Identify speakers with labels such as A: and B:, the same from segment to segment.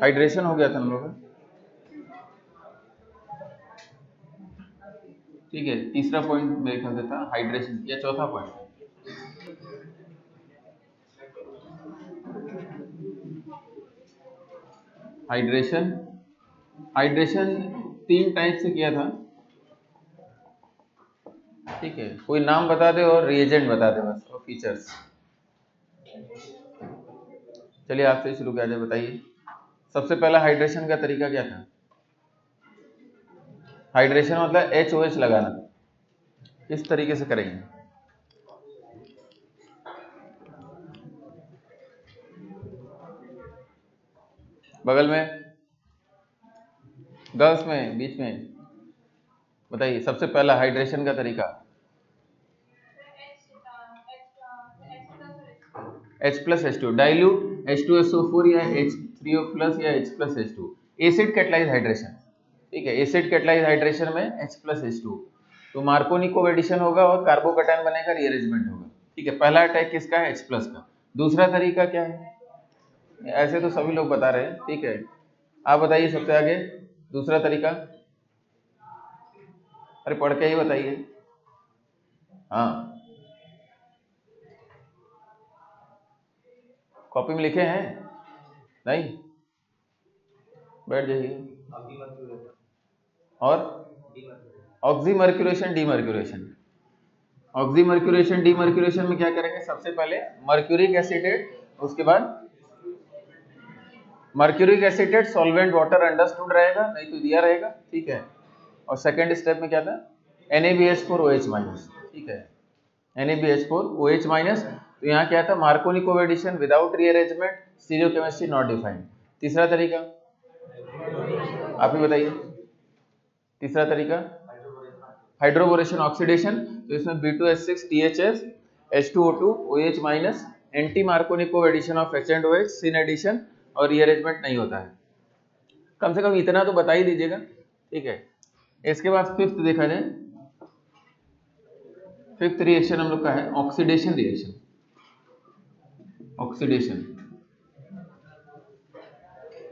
A: Hydration हो गया था हम लोग का, ठीक है। तीसरा पॉइंट मेरे ख्याल से था हाइड्रेशन, या चौथा पॉइंट। हाइड्रेशन, हाइड्रेशन 3 टाइप से किया था, ठीक है। कोई नाम बता दे और रिएजेंट बता दे बस, और फीचर्स। चलिए आपसे शुरू किया जाए, बताइए सबसे पहला हाइड्रेशन का तरीका क्या था। हाइड्रेशन मतलब HOH लगाना, किस तरीके से करेंगे। बगल में, गर्ल्स में, बीच में, बताइए सबसे पहला हाइड्रेशन का तरीका। H+H2 डाइल्यूट H2SO4 या H3O प्लस या H+H2, एसिड कैटलाइज हाइड्रेशन, ठीक है। एसिड कैटलाइज हाइड्रेशन में H+H2, तो मार्कोनी को एडिशन होगा और कार्बोकैटायन बनेगा, रीअरेंजमेंट होगा, ठीक है। पहला अटैक किसका है, H+ का। दूसरा तरीका क्या है, ऐसे तो सभी लोग बता रहे हैं, ठीक है। आप बताइए सबसे आगे दूसरा तरीका, अरे पढ़ के ही बताइए। हाँ, कॉपी में लिखे हैं, नहीं, बैठ जाइए। और ऑक्सीमर्क्यूरेशन डीमर्क्यूरेशन, ऑक्सीमर्क्यूरेशन डीमर्क्यूरेशन में क्या करेंगे, सबसे पहले मर्क्यूरिक एसिटेट, उसके बाद mercuric acetate solvent water understood रहेगा, नहीं तो दिया रहेगा, ठीक है। और सेकंड स्टेप में क्या था, NaBH4OH-, ठीक है, NaBH4OH-। तो यहाँ क्या था, Markovnikov coaddition without rearrangement, stereochemistry not defined. तीसरा तरीका आप ही बताइए, तीसरा तरीका हाइड्रोबोरेशन ऑक्सीडेशन, तो इसमें B2H6 THS H2O2 OH-, anti Markovnikov coaddition of H and OH, syn addition और रीअरेंजमेंट नहीं होता है। कम से कम इतना तो बता ही दीजिएगा, ठीक है। इसके बाद फिफ्थ देखा जाए, फिफ्थ रिएक्शन हम लोग का है ऑक्सीडेशन रिएक्शन, ऑक्सीडेशन।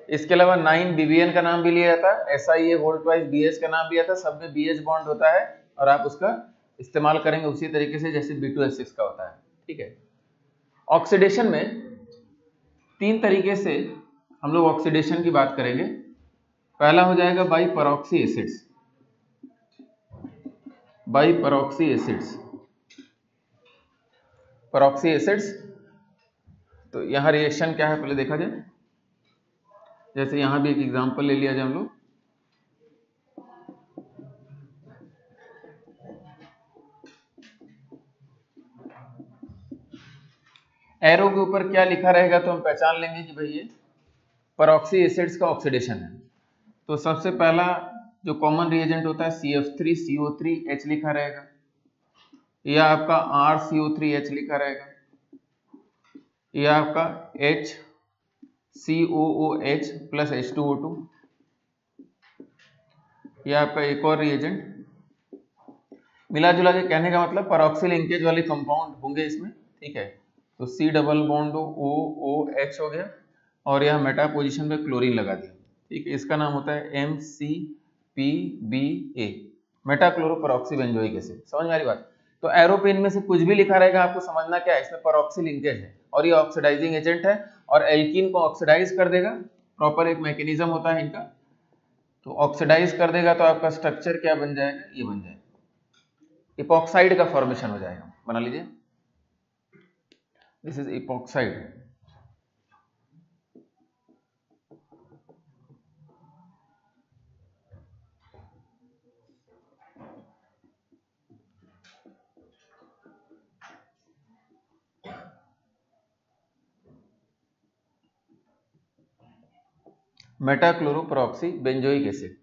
A: इसके अलावा 9 BBN का नाम भी लिया जाता है, SiA होल ट्वाइस BH का नाम लिया था, सब में BH बॉन्ड होता है और आप उसका इस्तेमाल करेंगे उसी तरीके से जैसे B2H6 का होता है, ठीक है। ऑक्सीडेशन में 3 तरीके से हम लोग ऑक्सीडेशन की बात करेंगे। पहला हो जाएगा by परऑक्सी acids, by परऑक्सी acids, परऑक्सी acids. तो यहाँ रिएक्शन क्या है पहले देखा जाए, जैसे यहाँ भी एक एग्जांपल ले लिया जाए हम लोग। एरो के ऊपर क्या लिखा रहेगा तो हम पहचान लेंगे कि भाई ये परऑक्सी एसिड्स का ऑक्सीडेशन है। तो सबसे पहला जो कॉमन रिएजेंट होता है CF3CO3H लिखा रहेगा, या आपका RCO3H लिखा रहेगा, या आपका HCOOH प्लस H2O2, या आपका एक और रिएजेंट। मिला जुला के कहने का मतलब परऑक्सी लिंकेज वाले कंपाउंड होंगे इसमें, ठीक है। तो C डबल बॉन्ड OOH हो गया और यहाँ मेटा पोजीशन पे क्लोरीन लगा दिया, ठीक है। इसका नाम होता है MCPBA, Meta chloro परऑक्सी benzoic acid. समझ में आ रही बात। तो एरो पे इनमें से कुछ भी लिखा रहेगा, आपको समझना क्या है, इसमें परऑक्सी लिंकेज है और ये ऑक्सीडाइजिंग एजेंट है और एल्कीन को ऑक्सीडाइज कर देगा, प्रॉपर एक मैकेनिज्म होता है इनका। तो ऑक्सीडाइज कर देगा तो आपका स्ट्रक्चर क्या बन जाएगा, ये बन जाएगा, इपॉक्साइड का फॉर्मेशन हो जाएगा। बना लीजिए, this is epoxide. Metachloroperoxy benzoic acid.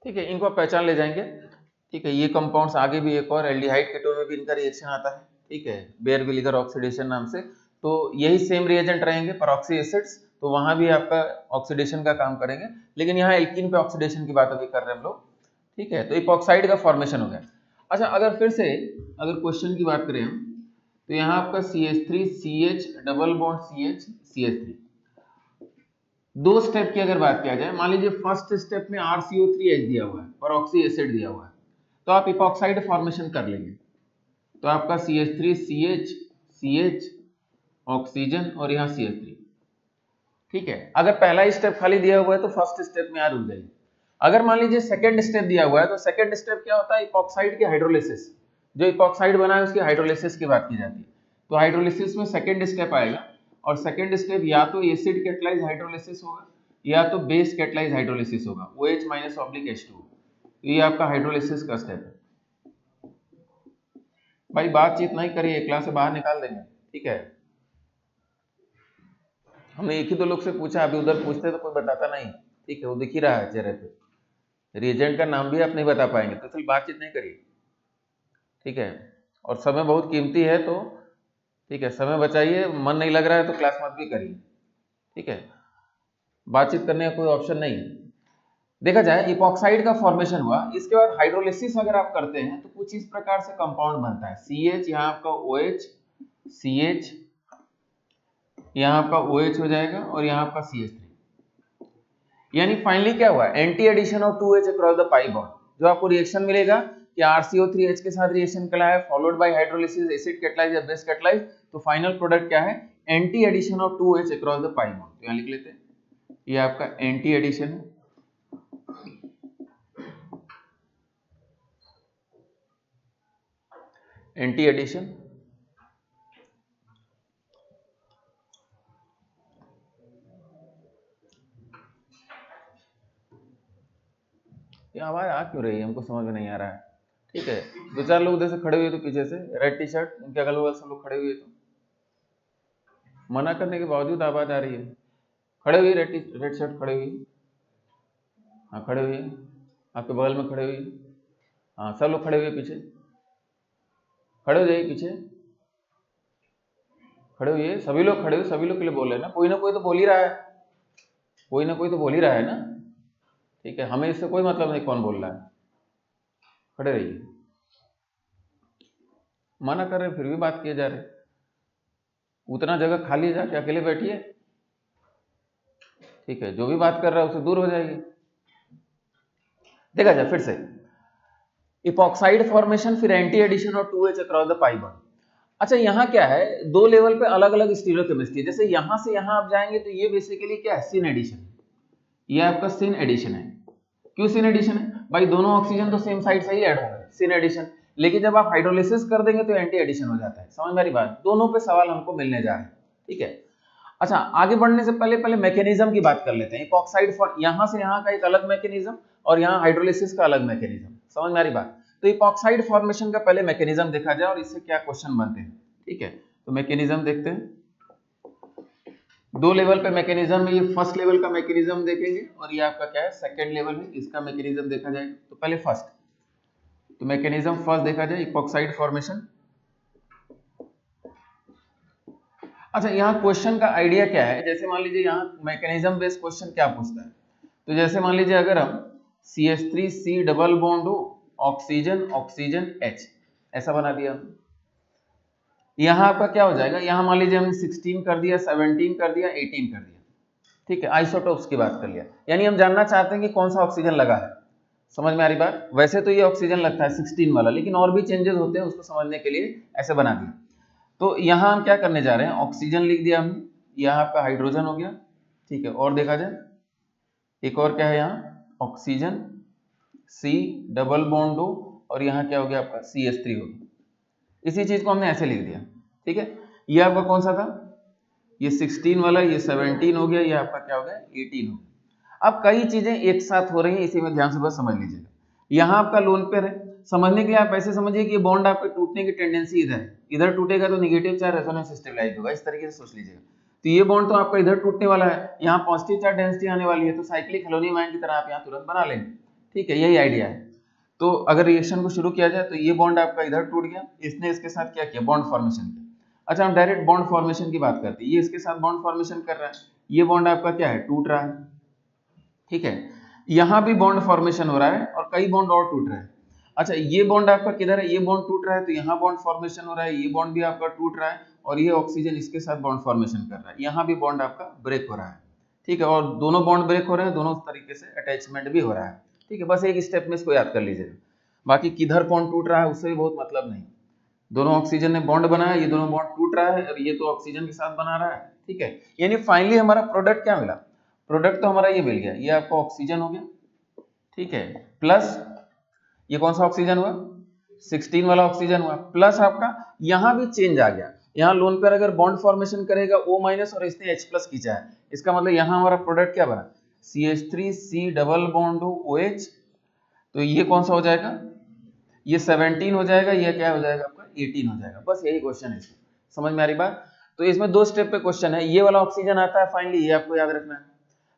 A: ठीक है, इनको आप पहचान ले जाएंगे। ठीक है, ये कंपाउंड्स आगे भी एक और एल्डिहाइड कीटोन में भी इनका रिएक्शन आता है। ठीक है, बेयर-विलिगर ऑक्सीडेशन नाम से। तो यही सेम रिएजेंट रहेंगे पेरोक्सी एसिड्स, तो वहां भी आपका ऑक्सीडेशन का काम करेंगे, लेकिन यहाँ एल्कीन पे ऑक्सीडेशन की बात अभी कर रहे हैं हम लोग। ठीक है, तो इपॉक्साइड का फॉर्मेशन हो गया। अच्छा, अगर फिर से अगर क्वेश्चन की बात करें हम, तो यहाँ आपका CH3 CH double bond CH CH3, दो स्टेप की अगर बात किया जाए, मान लीजिए फर्स्ट स्टेप में RCO3H दिया हुआ है और ऑक्सी एसिड दिया हुआ है, तो आप इपॉक्साइड फॉर्मेशन कर लेंगे। तो आपका CH3 CH CH ऑक्सीजन और यहाँ CH3। ठीक है, अगर पहला ही स्टेप खाली दिया हुआ है तो फर्स्ट स्टेप में यहाँ रुक जाइए। अगर मान लीजिए सेकंड स्टेप दिया हुआ है, तो सेकंड स्टेप क्या होता है, इपॉक्साइड की हाइड्रोलिसिस। जो इपॉक्साइड बना है उसकी हाइड्रोलिसिस की बात की जाती है। तो हाइड्रोलिसिस में सेकंड स्टेप आएगा, और सेकंड स्टेप या तो एसिड कैटलाइज हाइड्रोलिसिस होगा या तो बेस कैटलाइज हाइड्रोलिसिस होगा, OH-H2। ये आपका हाइड्रोलिसिस का स्टेप है। भाई बातचीत नहीं करिए, क्लास से बाहर निकाल देंगे। ठीक है, हमने एक ही दो लोग से पूछा, अभी उधर पूछते तो कोई बताता नहीं। ठीक है, वो दिख ही रहा है चेहरे पे। रिएजेंट का नाम भी आप नहीं बता पाएंगे, तो चल बातचीत नहीं करिए। ठीक है, और समय बहुत कीमती है, तो ठीक है समय बचाइए। मन नहीं लग रहा है तो क्लास मत भी करिए। ठीक है, बातचीत करने का कोई ऑप्शन नहीं है। देखा जाए इपॉक्साइड का फॉर्मेशन हुआ, इसके बाद हाइड्रोलिसिस अगर आप करते हैं तो कुछ इस प्रकार से कंपाउंड बनता है। CH यहाँ आपका OH, CH यहाँ आपका OH हो जाएगा और यहाँ आपका CH3। यानी फाइनली क्या हुआ, anti addition of 2H across the pi bond. जो आपको रिएक्शन मिलेगा कि RCO3H के साथ रिएक्शन करा है, followed by hydrolysis acid catalyse या बेस कैटलाइज, तो फाइनल प्रोडक्ट क्या है, anti addition of 2H across the pi bond. तो यहाँ लिख लेते हैं, ये आपका एंटी एडिशन है। एंटी एडिशन ये आवाज आ क्यों रही है, हमको समझ में नहीं आ रहा है। ठीक है, दो चार लोग जैसे खड़े हुए तो पीछे से रेड टी शर्ट, उनके अगल बगल सब लोग खड़े हुए, तो मना करने के बावजूद आवाज आ रही है। खड़े हुए रेड शर्ट खड़े हुए, हाँ खड़े हुए, आपके बगल में खड़े हुए, हाँ सब लोग खड़े हुए, पीछे खड़े हो जाइए, पीछे खड़े हुए, सभी लोग खड़े हुए, सभी लोग के लिए बोल रहे हैं ना कोई तो बोल ही रहा है, कोई ना कोई तो बोल ही रहा है ना। ठीक है, हमें इससे कोई मतलब नहीं कौन बोल रहा है, खड़े रहिए। मना कर रहे फिर भी बात किए जा रहे, उतना जगह खाली है, जाके अकेले बैठिए। ठीक है, जो भी बात कर रहा है उससे दूर हो जाएगी। देखा जाए फिर से, इपॉक्साइड फॉर्मेशन, फिर एंटी एडिशन और 2H across the pi bond. अच्छा, यहाँ क्या है, दो लेवल पे अलग अलग स्टीरियोकेमिस्ट्री। जैसे यहां से यहां आप जाएंगे तो ये बेसिकली क्या है, सिन एडिशन है। ये आपका सिन एडिशन है। क्यों सिन एडिशन है भाई, दोनों ऑक्सीजन तो सेम साइड से ही ऐड होंगे, सिन एडिशन। लेकिन जब आप हाइड्रोलिसिस कर देंगे तो एंटी एडिशन हो जाता है। समझ मेरी बात, दोनों पे सवाल हमको मिलने जा रहे हैं। ठीक है, अच्छा आगे बढ़ने से पहले मैकेनिज्म की बात कर लेते हैं। इपॉक्साइड यहां से यहां का एक अलग मैकेनिज्म और यहाँ हाइड्रोलिसिस का अलग मैकेनिज्म। समझ में आ रही बात। तो इपॉक्साइड फॉर्मेशन का पहले मैकेनिज्म देखा जाए और इससे क्या क्वेश्चन बनते हैं। ठीक है, तो मैकेनिज्म देखते हैं। दो लेवल पे मैकेनिज्म है, ये फर्स्ट लेवल का मैकेनिज्म देखेंगे और ये आपका क्या है, सेकंड लेवल है, इसका मैकेनिज्म देखा जाए। तो पहले फर्स्ट, तो मैकेनिज्म फर्स्ट देखा जाए, इपॉक्साइड फॉर्मेशन। अच्छा, यहाँ क्वेश्चन का आइडिया क्या है, जैसे मान लीजिए यहाँ मैकेनिज्म बेस्ड क्वेश्चन क्या पूछता है। तो जैसे मान लीजिए अगर हम CH3C डबल बॉन्ड हो, ऑक्सीजन ऑक्सीजन H, ऐसा बना दिया। यहाँ आपका क्या हो जाएगा, यहाँ मान लीजिए हमने 16 कर दिया, 17 कर दिया, 18 कर दिया। ठीक है, आइसोटोप्स की बात कर लिया, यानी हम जानना चाहते हैं कि कौन सा ऑक्सीजन लगा है। समझ में आ रही बात। वैसे तो ये ऑक्सीजन लगता है 16 वाला, लेकिन और भी चेंजेस होते हैं, उसको समझने के लिए ऐसे बना दिया। तो यहाँ हम क्या करने जा रहे हैं, ऑक्सीजन लिख दिया हमने, यहाँ आपका हाइड्रोजन हो गया। ठीक है, और देखा जाए एक और क्या है, यहाँ ऑक्सीजन C डबल बॉन्ड हो और यहाँ क्या हो गया आपका CH3 हो गया। इसी चीज को हमने ऐसे लिख दिया। ठीक है, ये आपका कौन सा था, ये 16 वाला, ये 17 हो गया, ये आपका क्या हो गया 18 हो गया। अब कई चीजें एक साथ हो रही हैं, इसी में ध्यान से बस समझ लीजिएगा। यहाँ आपका लोन पेयर है, समझने के लिए आप ऐसे समझिए कि ये बॉन्ड आपके टूटने की टेंडेंसी इधर है, इधर टूटेगा तो नेगेटिव चार्ज रेजोनेंस स्टेबलाइज होगा, इस तरीके से सोच लीजिएगा। तो ये बॉन्ड तो आपका इधर टूटने वाला है, यहाँ पॉजिटिव चार्ज डेंसिटी आने वाली है, तो साइक्लिक हेलोनियम आयन की तरह आप यहाँ तुरंत बना लेंगे। ठीक है, यही आइडिया है। तो अगर रिएक्शन को शुरू किया जाए तो ये बॉन्ड आपका इधर टूट गया, इसने इसके साथ क्या किया, बॉन्ड फॉर्मेशन किया। अच्छा, हम डायरेक्ट बॉन्ड फॉर्मेशन की बात करते हैं। ये इसके साथ बॉन्ड फॉर्मेशन कर रहा है, ये बॉन्ड आपका क्या है, टूट रहा है। ठीक है, यहां भी बॉन्ड फॉर्मेशन हो रहा है और कई बॉन्ड और टूट रहे हैं। अच्छा, ये बॉन्ड आपका किधर है, ये बॉन्ड टूट रहा है तो यहाँ बॉन्ड फॉर्मेशन हो रहा है, ये बॉन्ड भी आपका टूट रहा है और ये ऑक्सीजन इसके साथ बॉन्ड फॉर्मेशन कर रहा है, यहाँ भी बॉन्ड आपका ब्रेक हो रहा है। ठीक है, और दोनों बॉन्ड ब्रेक हो रहे हैं, दोनों तरीके से अटैचमेंट भी हो रहा है। ठीक है, बस एक स्टेप में इसको याद कर लीजिएगा, बाकी किधर बॉन्ड टूट रहा है उससे भी बहुत मतलब नहीं। दोनों ऑक्सीजन ने बॉन्ड बनाया, ये दोनों बॉन्ड टूट रहा है और ये तो ऑक्सीजन के साथ बना रहा है। ठीक है, यानी फाइनली हमारा प्रोडक्ट क्या मिला, प्रोडक्ट तो हमारा ये मिल गया, ये आपका ऑक्सीजन हो गया। ठीक है, प्लस ये कौन सा ऑक्सीजन हुआ, 16 वाला ऑक्सीजन हुआ, प्लस आपका यहां भी चेंज आ गया। यहाँ लोन पेयर अगर बॉन्ड फॉर्मेशन करेगा O- और इसने H+ खींचा है, इसका मतलब यहाँ हमारा प्रोडक्ट क्या बना, CH3C डबल बॉन्ड OH। तो ये कौन सा हो जाएगा, ये 17 हो जाएगा, ये क्या हो जाएगा आपका 18 हो जाएगा। बस यही क्वेश्चन है इसमें, समझ में आ रही बात। तो इसमें 2 स्टेप पे क्वेश्चन है, ये वाला ऑक्सीजन आता है फाइनली, ये आपको याद रखना है।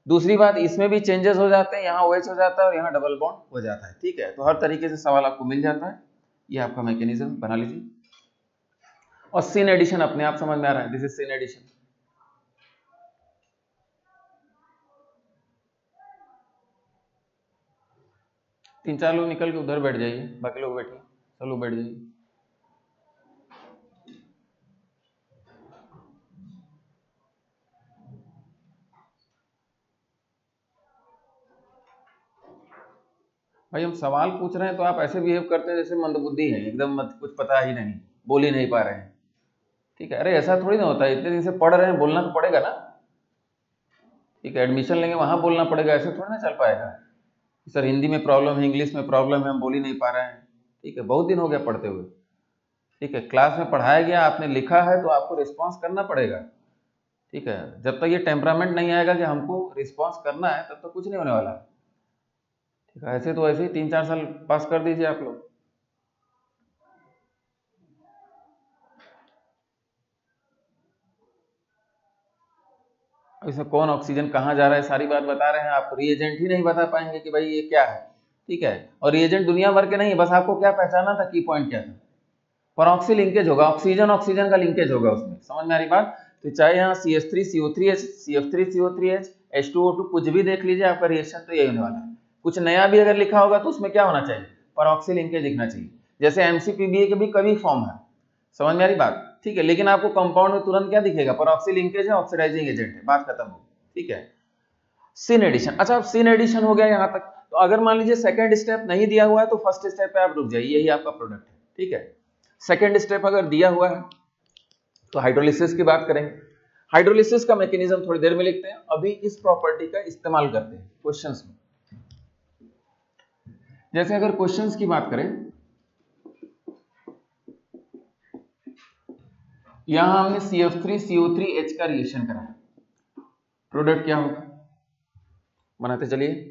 A: दूसरी बात, इसमें भी चेंजेस हो जाते हैं, यहाँ OH हो जाता है और यहाँ डबल बॉन्ड हो जाता है। ठीक है, तो हर तरीके से सवाल आपको मिल जाता है, ये आपका मैकेनिज्म बना लीजिए। और सीन एडिशन अपने आप समझ में आ रहा है, दिस इज सीन एडिशन। तीन चार लोग निकल के उधर बैठ जाइए, बाकी लोग बैठिए, सब लोग बैठ जाइए। भाई हम सवाल पूछ रहे हैं तो आप ऐसे बिहेव करते हैं जैसे मंदबुद्धि है एकदम, मत कुछ पता ही नहीं, बोल ही नहीं पा रहे हैं। ठीक है, अरे ऐसा थोड़ी ना होता है, इतने दिन से पढ़ रहे हैं, बोलना तो पड़ेगा ना। ठीक है, एडमिशन लेंगे वहां बोलना पड़ेगा, ऐसे थोड़ी ना चल पाएगा। सर हिंदी में प्रॉब्लम है, इंग्लिश में प्रॉब्लम है, हम बोल ही नहीं पा रहे हैं। ठीक है, बहुत दिन हो गया पढ़ते हुए। ठीक है, क्लास में पढ़ाया गया, आपने लिखा है तो आपको रिस्पॉन्स करना पड़ेगा। ठीक है, जब तक ये टेम्परामेंट नहीं आएगा कि हमको रिस्पॉन्स करना है तब तक कुछ नहीं होने वाला। ठीक है, ऐसे तो ऐसे ही 3-4 साल पास कर दीजिए आप लोग। इसमें कौन ऑक्सीजन कहाँ जा रहा है सारी बात बता रहे हैं, आप रिएजेंट ही नहीं बता पाएंगे कि भाई ये क्या है। ठीक है, और रिएजेंट दुनिया भर के नहीं, बस आपको क्या पहचाना था, की पॉइंट क्या था, परऑक्सी लिंकेज होगा, ऑक्सीजन ऑक्सीजन का लिंकेज होगा उसमें, समझ में आ रही बात। तो चाहे यहाँ CH3CO3H, CF3CO3H, H2O2 कुछ भी देख लीजिए, आपका रिएक्शन तो यही होने वाला है। कुछ नया भी अगर लिखा होगा तो उसमें क्या होना चाहिए, परऑक्सी लिंकेज दिखना चाहिए। जैसे MCPBA के भी कभी फॉर्म है, समझ में आ रही बात। ठीक है, लेकिन आपको कंपाउंड में तुरंत क्या दिखेगा, परऑक्सी लिंकेज है, ऑक्सीडाइजिंग एजेंट है, बात खत्म हो। ठीक है, सीन एडिशन। अच्छा, अब सीन एडिशन हो गया यहाँ तक, तो अगर मान लीजिए सेकंड स्टेप नहीं दिया हुआ है तो फर्स्ट स्टेप पे आप रुक जाइए, यही आपका प्रोडक्ट है। ठीक है, सेकंड स्टेप अगर दिया हुआ है तो हाइड्रोलिसिस की बात करेंगे। हाइड्रोलिसिस का मैकेनिज्म थोड़ी देर में लिखते हैं, अभी इस प्रॉपर्टी का इस्तेमाल करते हैं क्वेश्चंस में। जैसे अगर क्वेश्चंस की बात करें, यहां हमने CF3CO3H का रिएक्शन करा, प्रोडक्ट क्या होगा, बनाते चलिए।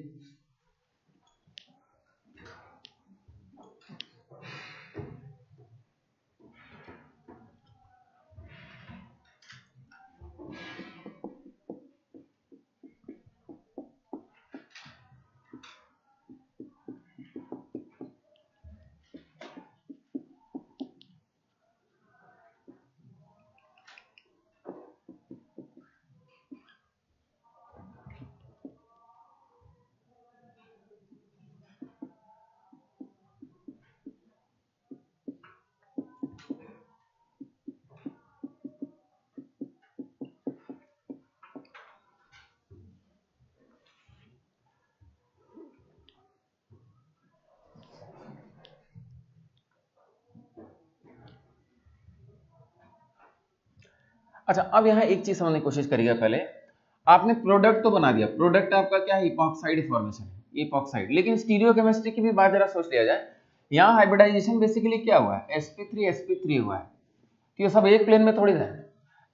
A: अच्छा, अब यहाँ एक चीज समझने की कोशिश करिएगा। पहले आपने प्रोडक्ट तो बना दिया, प्रोडक्ट आपका क्या है, इपॉक्साइड फॉर्मेशन है, इपॉक्साइड। लेकिन स्टीरियोकेमिस्ट्री की भी बात जरा सोच लिया जाए, यहाँ हाइब्रिडाइजेशन बेसिकली क्या हुआ है, sp3 हुआ है। तो ये सब एक प्लेन में थोड़ी है।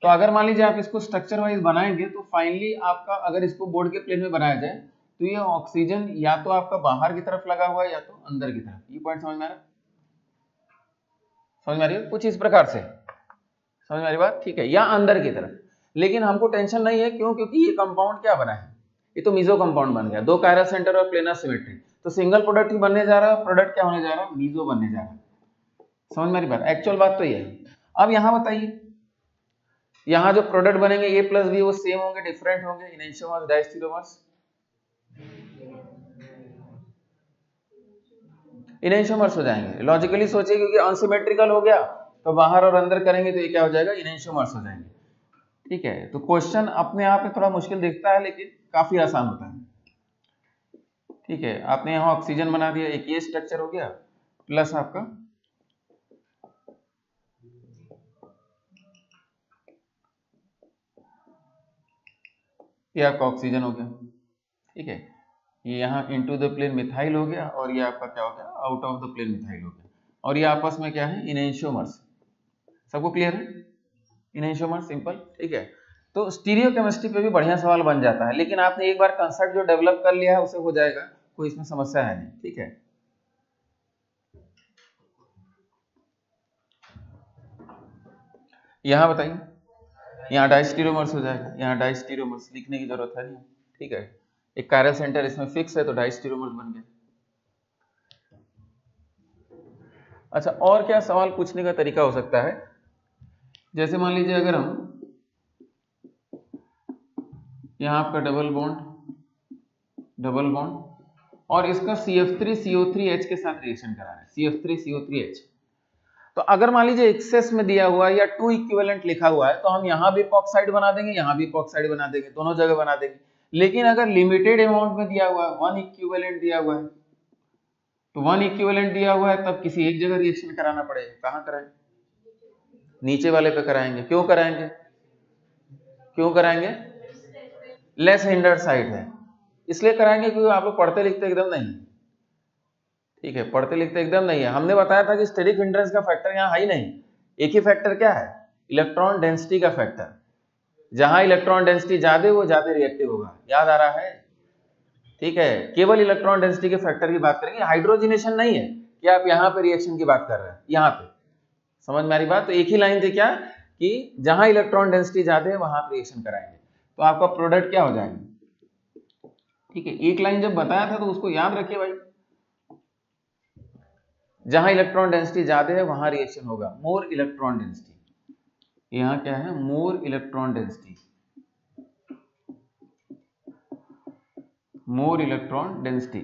A: तो अगर मान लीजिए आप इसको स्ट्रक्चर वाइज बनाएंगे तो फाइनली आपका अगर इसको बोर्ड के प्लेन में बनाया जाए तो ये ऑक्सीजन या तो आपका बाहर की तरफ लगा हुआ है या तो अंदर की तरफ। ये पॉइंट समझ में आ रहा है, समझ में आ रही है, कुछ इस प्रकार से समझ में आ रही बात। ठीक है, या अंदर की तरफ। लेकिन हमको टेंशन नहीं है, क्यों, क्योंकि ये कंपाउंड क्या बना है, ये तो मीजो कंपाउंड बन गया, 2 कायरल सेंटर और प्लेनर सिमेट्री। तो सिंगल प्रोडक्ट ही बनने जा रहा है, प्रोडक्ट क्या होने जा रहा है, मीजो बनने जा रहा है। समझ में आ रही बात? एक्चुअल बात तो ये है। अब यहाँ बताइए, यहाँ जो प्रोडक्ट बनेंगे A प्लस बी वो सेम होंगे, डिफरेंट होंगे, इनैंशियोमर्स डायस्टेरोमर्स? इनैंशियोमर्स हो जाएंगे। लॉजिकली सोचिए, क्योंकि अनसिमेट्रिकल हो गया तो बाहर और अंदर करेंगे तो ये क्या हो जाएगा, इनैंशियोमर्स हो जाएंगे। ठीक है, तो क्वेश्चन अपने आप में थोड़ा मुश्किल दिखता है लेकिन काफी आसान होता है। ठीक है, आपने यहाँ ऑक्सीजन बना दिया, एक ये स्ट्रक्चर हो गया, प्लस आपका ये आपका ऑक्सीजन हो गया। ठीक है, ये यहाँ इनटू द प्लेन मिथाइल हो गया और ये आपका क्या हो गया, out of the plane methyl हो गया। और ये आपस में क्या है, इनैंशियोमर्स। सबको क्लियर है? इनैंशियोमर सिंपल। ठीक है, तो स्टीरियोकेमिस्ट्री पे भी बढ़िया सवाल बन जाता है, लेकिन आपने एक बार कंसेप्ट जो डेवलप कर लिया है उसे हो जाएगा, कोई इसमें समस्या है नहीं। ठीक है, यहाँ बताइए, यहाँ डाइस्टीरियोमर्स हो जाएगा, यहाँ डाइस्टीरियोमर्स लिखने की जरूरत है नहीं। ठीक है, एक कायरल सेंटर इसमें फिक्स है तो डाइस्टीरियोमर्स बन गया। अच्छा, और क्या सवाल पूछने का तरीका हो सकता है, जैसे मान लीजिए अगर हम यहाँ आपका डबल बॉन्ड और इसका CF3CO3H के साथ रिएक्शन करा है, CF3CO3H, तो अगर मान लीजिए एक्सेस में दिया हुआ है या 2 इक्विवेलेंट लिखा हुआ है तो हम यहाँ भी इपॉक्साइड बना देंगे, यहाँ भी इपॉक्साइड बना देंगे, दोनों जगह बना देंगे। लेकिन अगर लिमिटेड अमाउंट में दिया हुआ है, 1 इक्विवेलेंट दिया हुआ है, तो 1 इक्विवेलेंट दिया हुआ है तब किसी एक जगह रिएक्शन कराना पड़ेगा। कहाँ कराएंगे? नीचे वाले पे कराएंगे। क्यों कराएंगे? लेस हिंडर्ड साइड है, इसलिए कराएंगे क्योंकि आप लोग पढ़ते लिखते एकदम नहीं। ठीक है, पढ़ते लिखते एकदम नहीं है। हमने बताया था कि स्टेरिक हिंड्रेंस का फैक्टर यहाँ है ही नहीं, एक ही फैक्टर क्या है, इलेक्ट्रॉन डेंसिटी का फैक्टर। जहां इलेक्ट्रॉन डेंसिटी ज्यादा वो ज्यादा रिएक्टिव होगा, याद आ रहा है? ठीक है, केवल इलेक्ट्रॉन डेंसिटी के फैक्टर की बात करेंगे, हाइड्रोजनेशन नहीं है कि आप यहाँ पे रिएक्शन की बात कर रहे हैं, यहाँ पे। समझ में आ रही बात? तो एक ही लाइन थी क्या, कि जहां इलेक्ट्रॉन डेंसिटी ज्यादा है वहां आप रिएक्शन कराएंगे, तो आपका प्रोडक्ट क्या हो जाएगा। ठीक है, एक लाइन जब बताया था तो उसको याद रखिए भाई, जहां इलेक्ट्रॉन डेंसिटी ज्यादा है वहां रिएक्शन होगा, मोर इलेक्ट्रॉन डेंसिटी। यहाँ क्या है, more electron density, more electron density.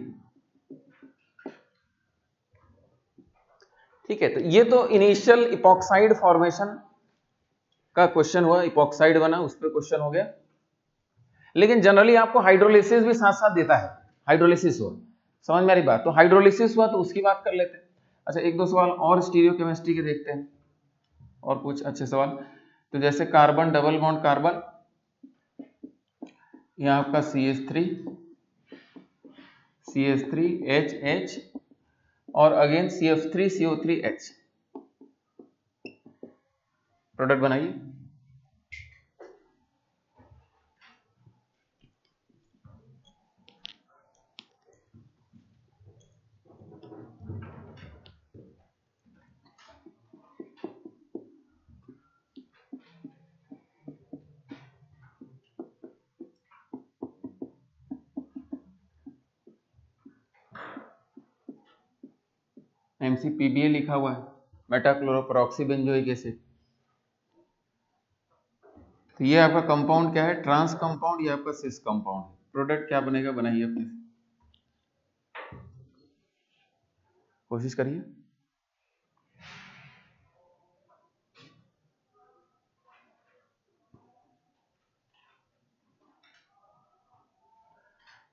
A: ठीक है, तो ये तो इनिशियल इपॉक्साइड फॉर्मेशन का क्वेश्चन हुआ, इपॉक्साइड बना उस पर क्वेश्चन हो गया। लेकिन जनरली आपको हाइड्रोलिसिस भी साथ साथ देता है, हाइड्रोलिसिस हुआ, समझ में आ रही बात? तो हाइड्रोलिसिस हुआ तो उसकी बात कर लेते हैं। अच्छा, एक दो सवाल और स्टीरियोकेमिस्ट्री के देखते हैं, और कुछ अच्छे सवाल। तो जैसे कार्बन डबल बॉन्ड कार्बन, यहाँ आपका CH3HH और अगेन CF3CO3H, प्रोडक्ट बनाइए। MCPBA लिखा हुआ है, मेटाक्लोरोपेरॉक्सीबेंजोइक एसिड। तो ये आपका कंपाउंड क्या है, ट्रांस कंपाउंड, ये आपका सिस कंपाउंड। प्रोडक्ट क्या बनेगा, बनाइए अपने, कोशिश करिए।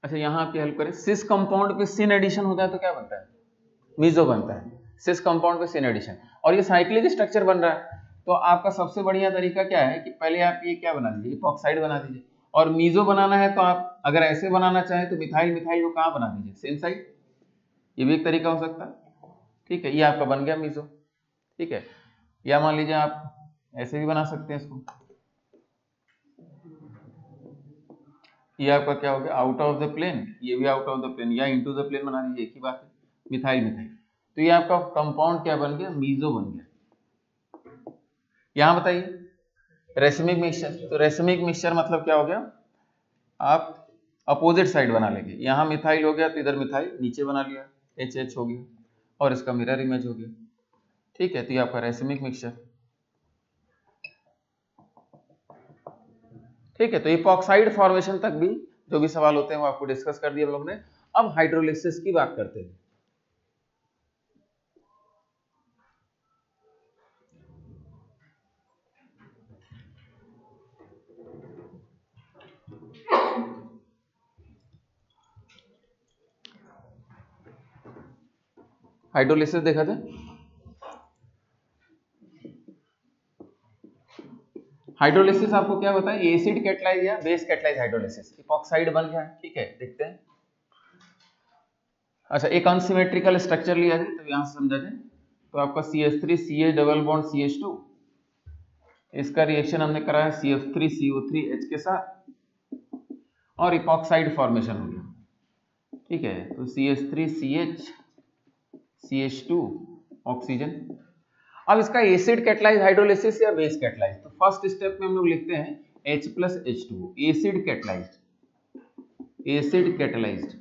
A: अच्छा, यहाँ आपकी हेल्प करें, सिस कंपाउंड पे सिन एडिशन होता है तो क्या बनता है, मीजो बनता है। सिस कंपाउंड पे सिन एडिशन, और ये साइक्लिक स्ट्रक्चर बन रहा है, तो आपका सबसे बढ़िया तरीका क्या है कि पहले आप ये क्या बना दीजिए, इपॉक्साइड बना दीजिए। और मीजो बनाना है तो आप अगर ऐसे बनाना चाहें तो मिथाइल मिथाइल को कहाँ बना दीजिए, सेम साइड, ये भी एक तरीका हो सकता है। ठीक है, ये आपका बन गया मीजो। ठीक है, या मान लीजिए आप ऐसे भी बना सकते हैं इसको, ये आपका क्या हो गया, आउट ऑफ द प्लेन, ये भी आउट ऑफ द प्लेन, या इनटू द प्लेन बना दीजिए, एक ही बात है, मिथाइल मिथाइल। तो ये आपका कंपाउंड क्या बन गया, मीजो बन गया। यहां बताइए रेसिमिक मिक्सचर, तो रेसिमिक मिक्सचर मतलब क्या हो गया, आप अपोजिट साइड बना लेंगे, यहाँ मिथाइल हो गया तो इधर मिथाइल नीचे बना लिया, HH हो गया और इसका मिरर इमेज हो गया, ठीक है। तो ये आपका रेसिमिक मिक्सचर, ठीक है। तो इपॉक्साइड फॉर्मेशन तक भी जो भी सवाल होते हैं वो आपको डिस्कस कर दिया हम लोग ने। अब हाइड्रोलिसिस की बात करते हैं। हाइड्रोलिसिस देखा था, हाइड्रोलिसिस आपको क्या बताया, एसिड कैटलाइज या बेस कैटलाइज हाइड्रोलिसिस, इपॉक्साइड बन गया, ठीक है। देखते हैं, अच्छा एक अनसिमेट्रिकल स्ट्रक्चर लिया जाए तो यहां से समझा जाए, तो आपका CH3 CH double bond CH2, इसका रिएक्शन हमने करा है CF3 CO3H के साथ और इपॉक्साइड फॉर्मेशन हो गया, ठीक है। तो CH3 CH CH2 ऑक्सीजन। अब इसका एसिड कैटलाइज हाइड्रोलिसिस या बेस कैटलाइज, तो फर्स्ट स्टेप में हम लोग लिखते हैं H+H2 acid catalysed, acid catalysed,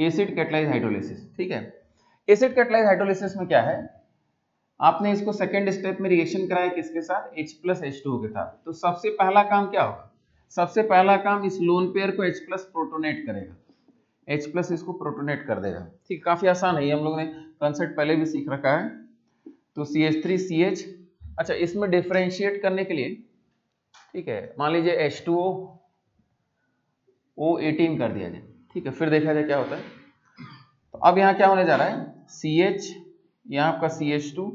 A: acid catalyse hydrolysis, ठीक है। एसिड कैटलाइज हाइड्रोलिसिस में क्या है, आपने इसको सेकेंड स्टेप में रिएक्शन कराया किसके साथ, H+H2 के साथ। तो सबसे पहला काम क्या होगा, सबसे पहला काम इस लोन पेयर को H+ प्रोटोनेट करेगा, H+ इसको प्रोटोनेट कर देगा, ठीक। काफी आसान है, हम लोग ने कंसेप्ट पहले भी सीख रखा है। तो CH3 CH, अच्छा इसमें डिफरेंशिएट करने के लिए, ठीक है, मान लीजिए H2O O18 कर दिया जाए, ठीक है, फिर देखा जाए क्या होता है। तो अब यहाँ क्या होने जा रहा है, CH, यहाँ आपका CH2,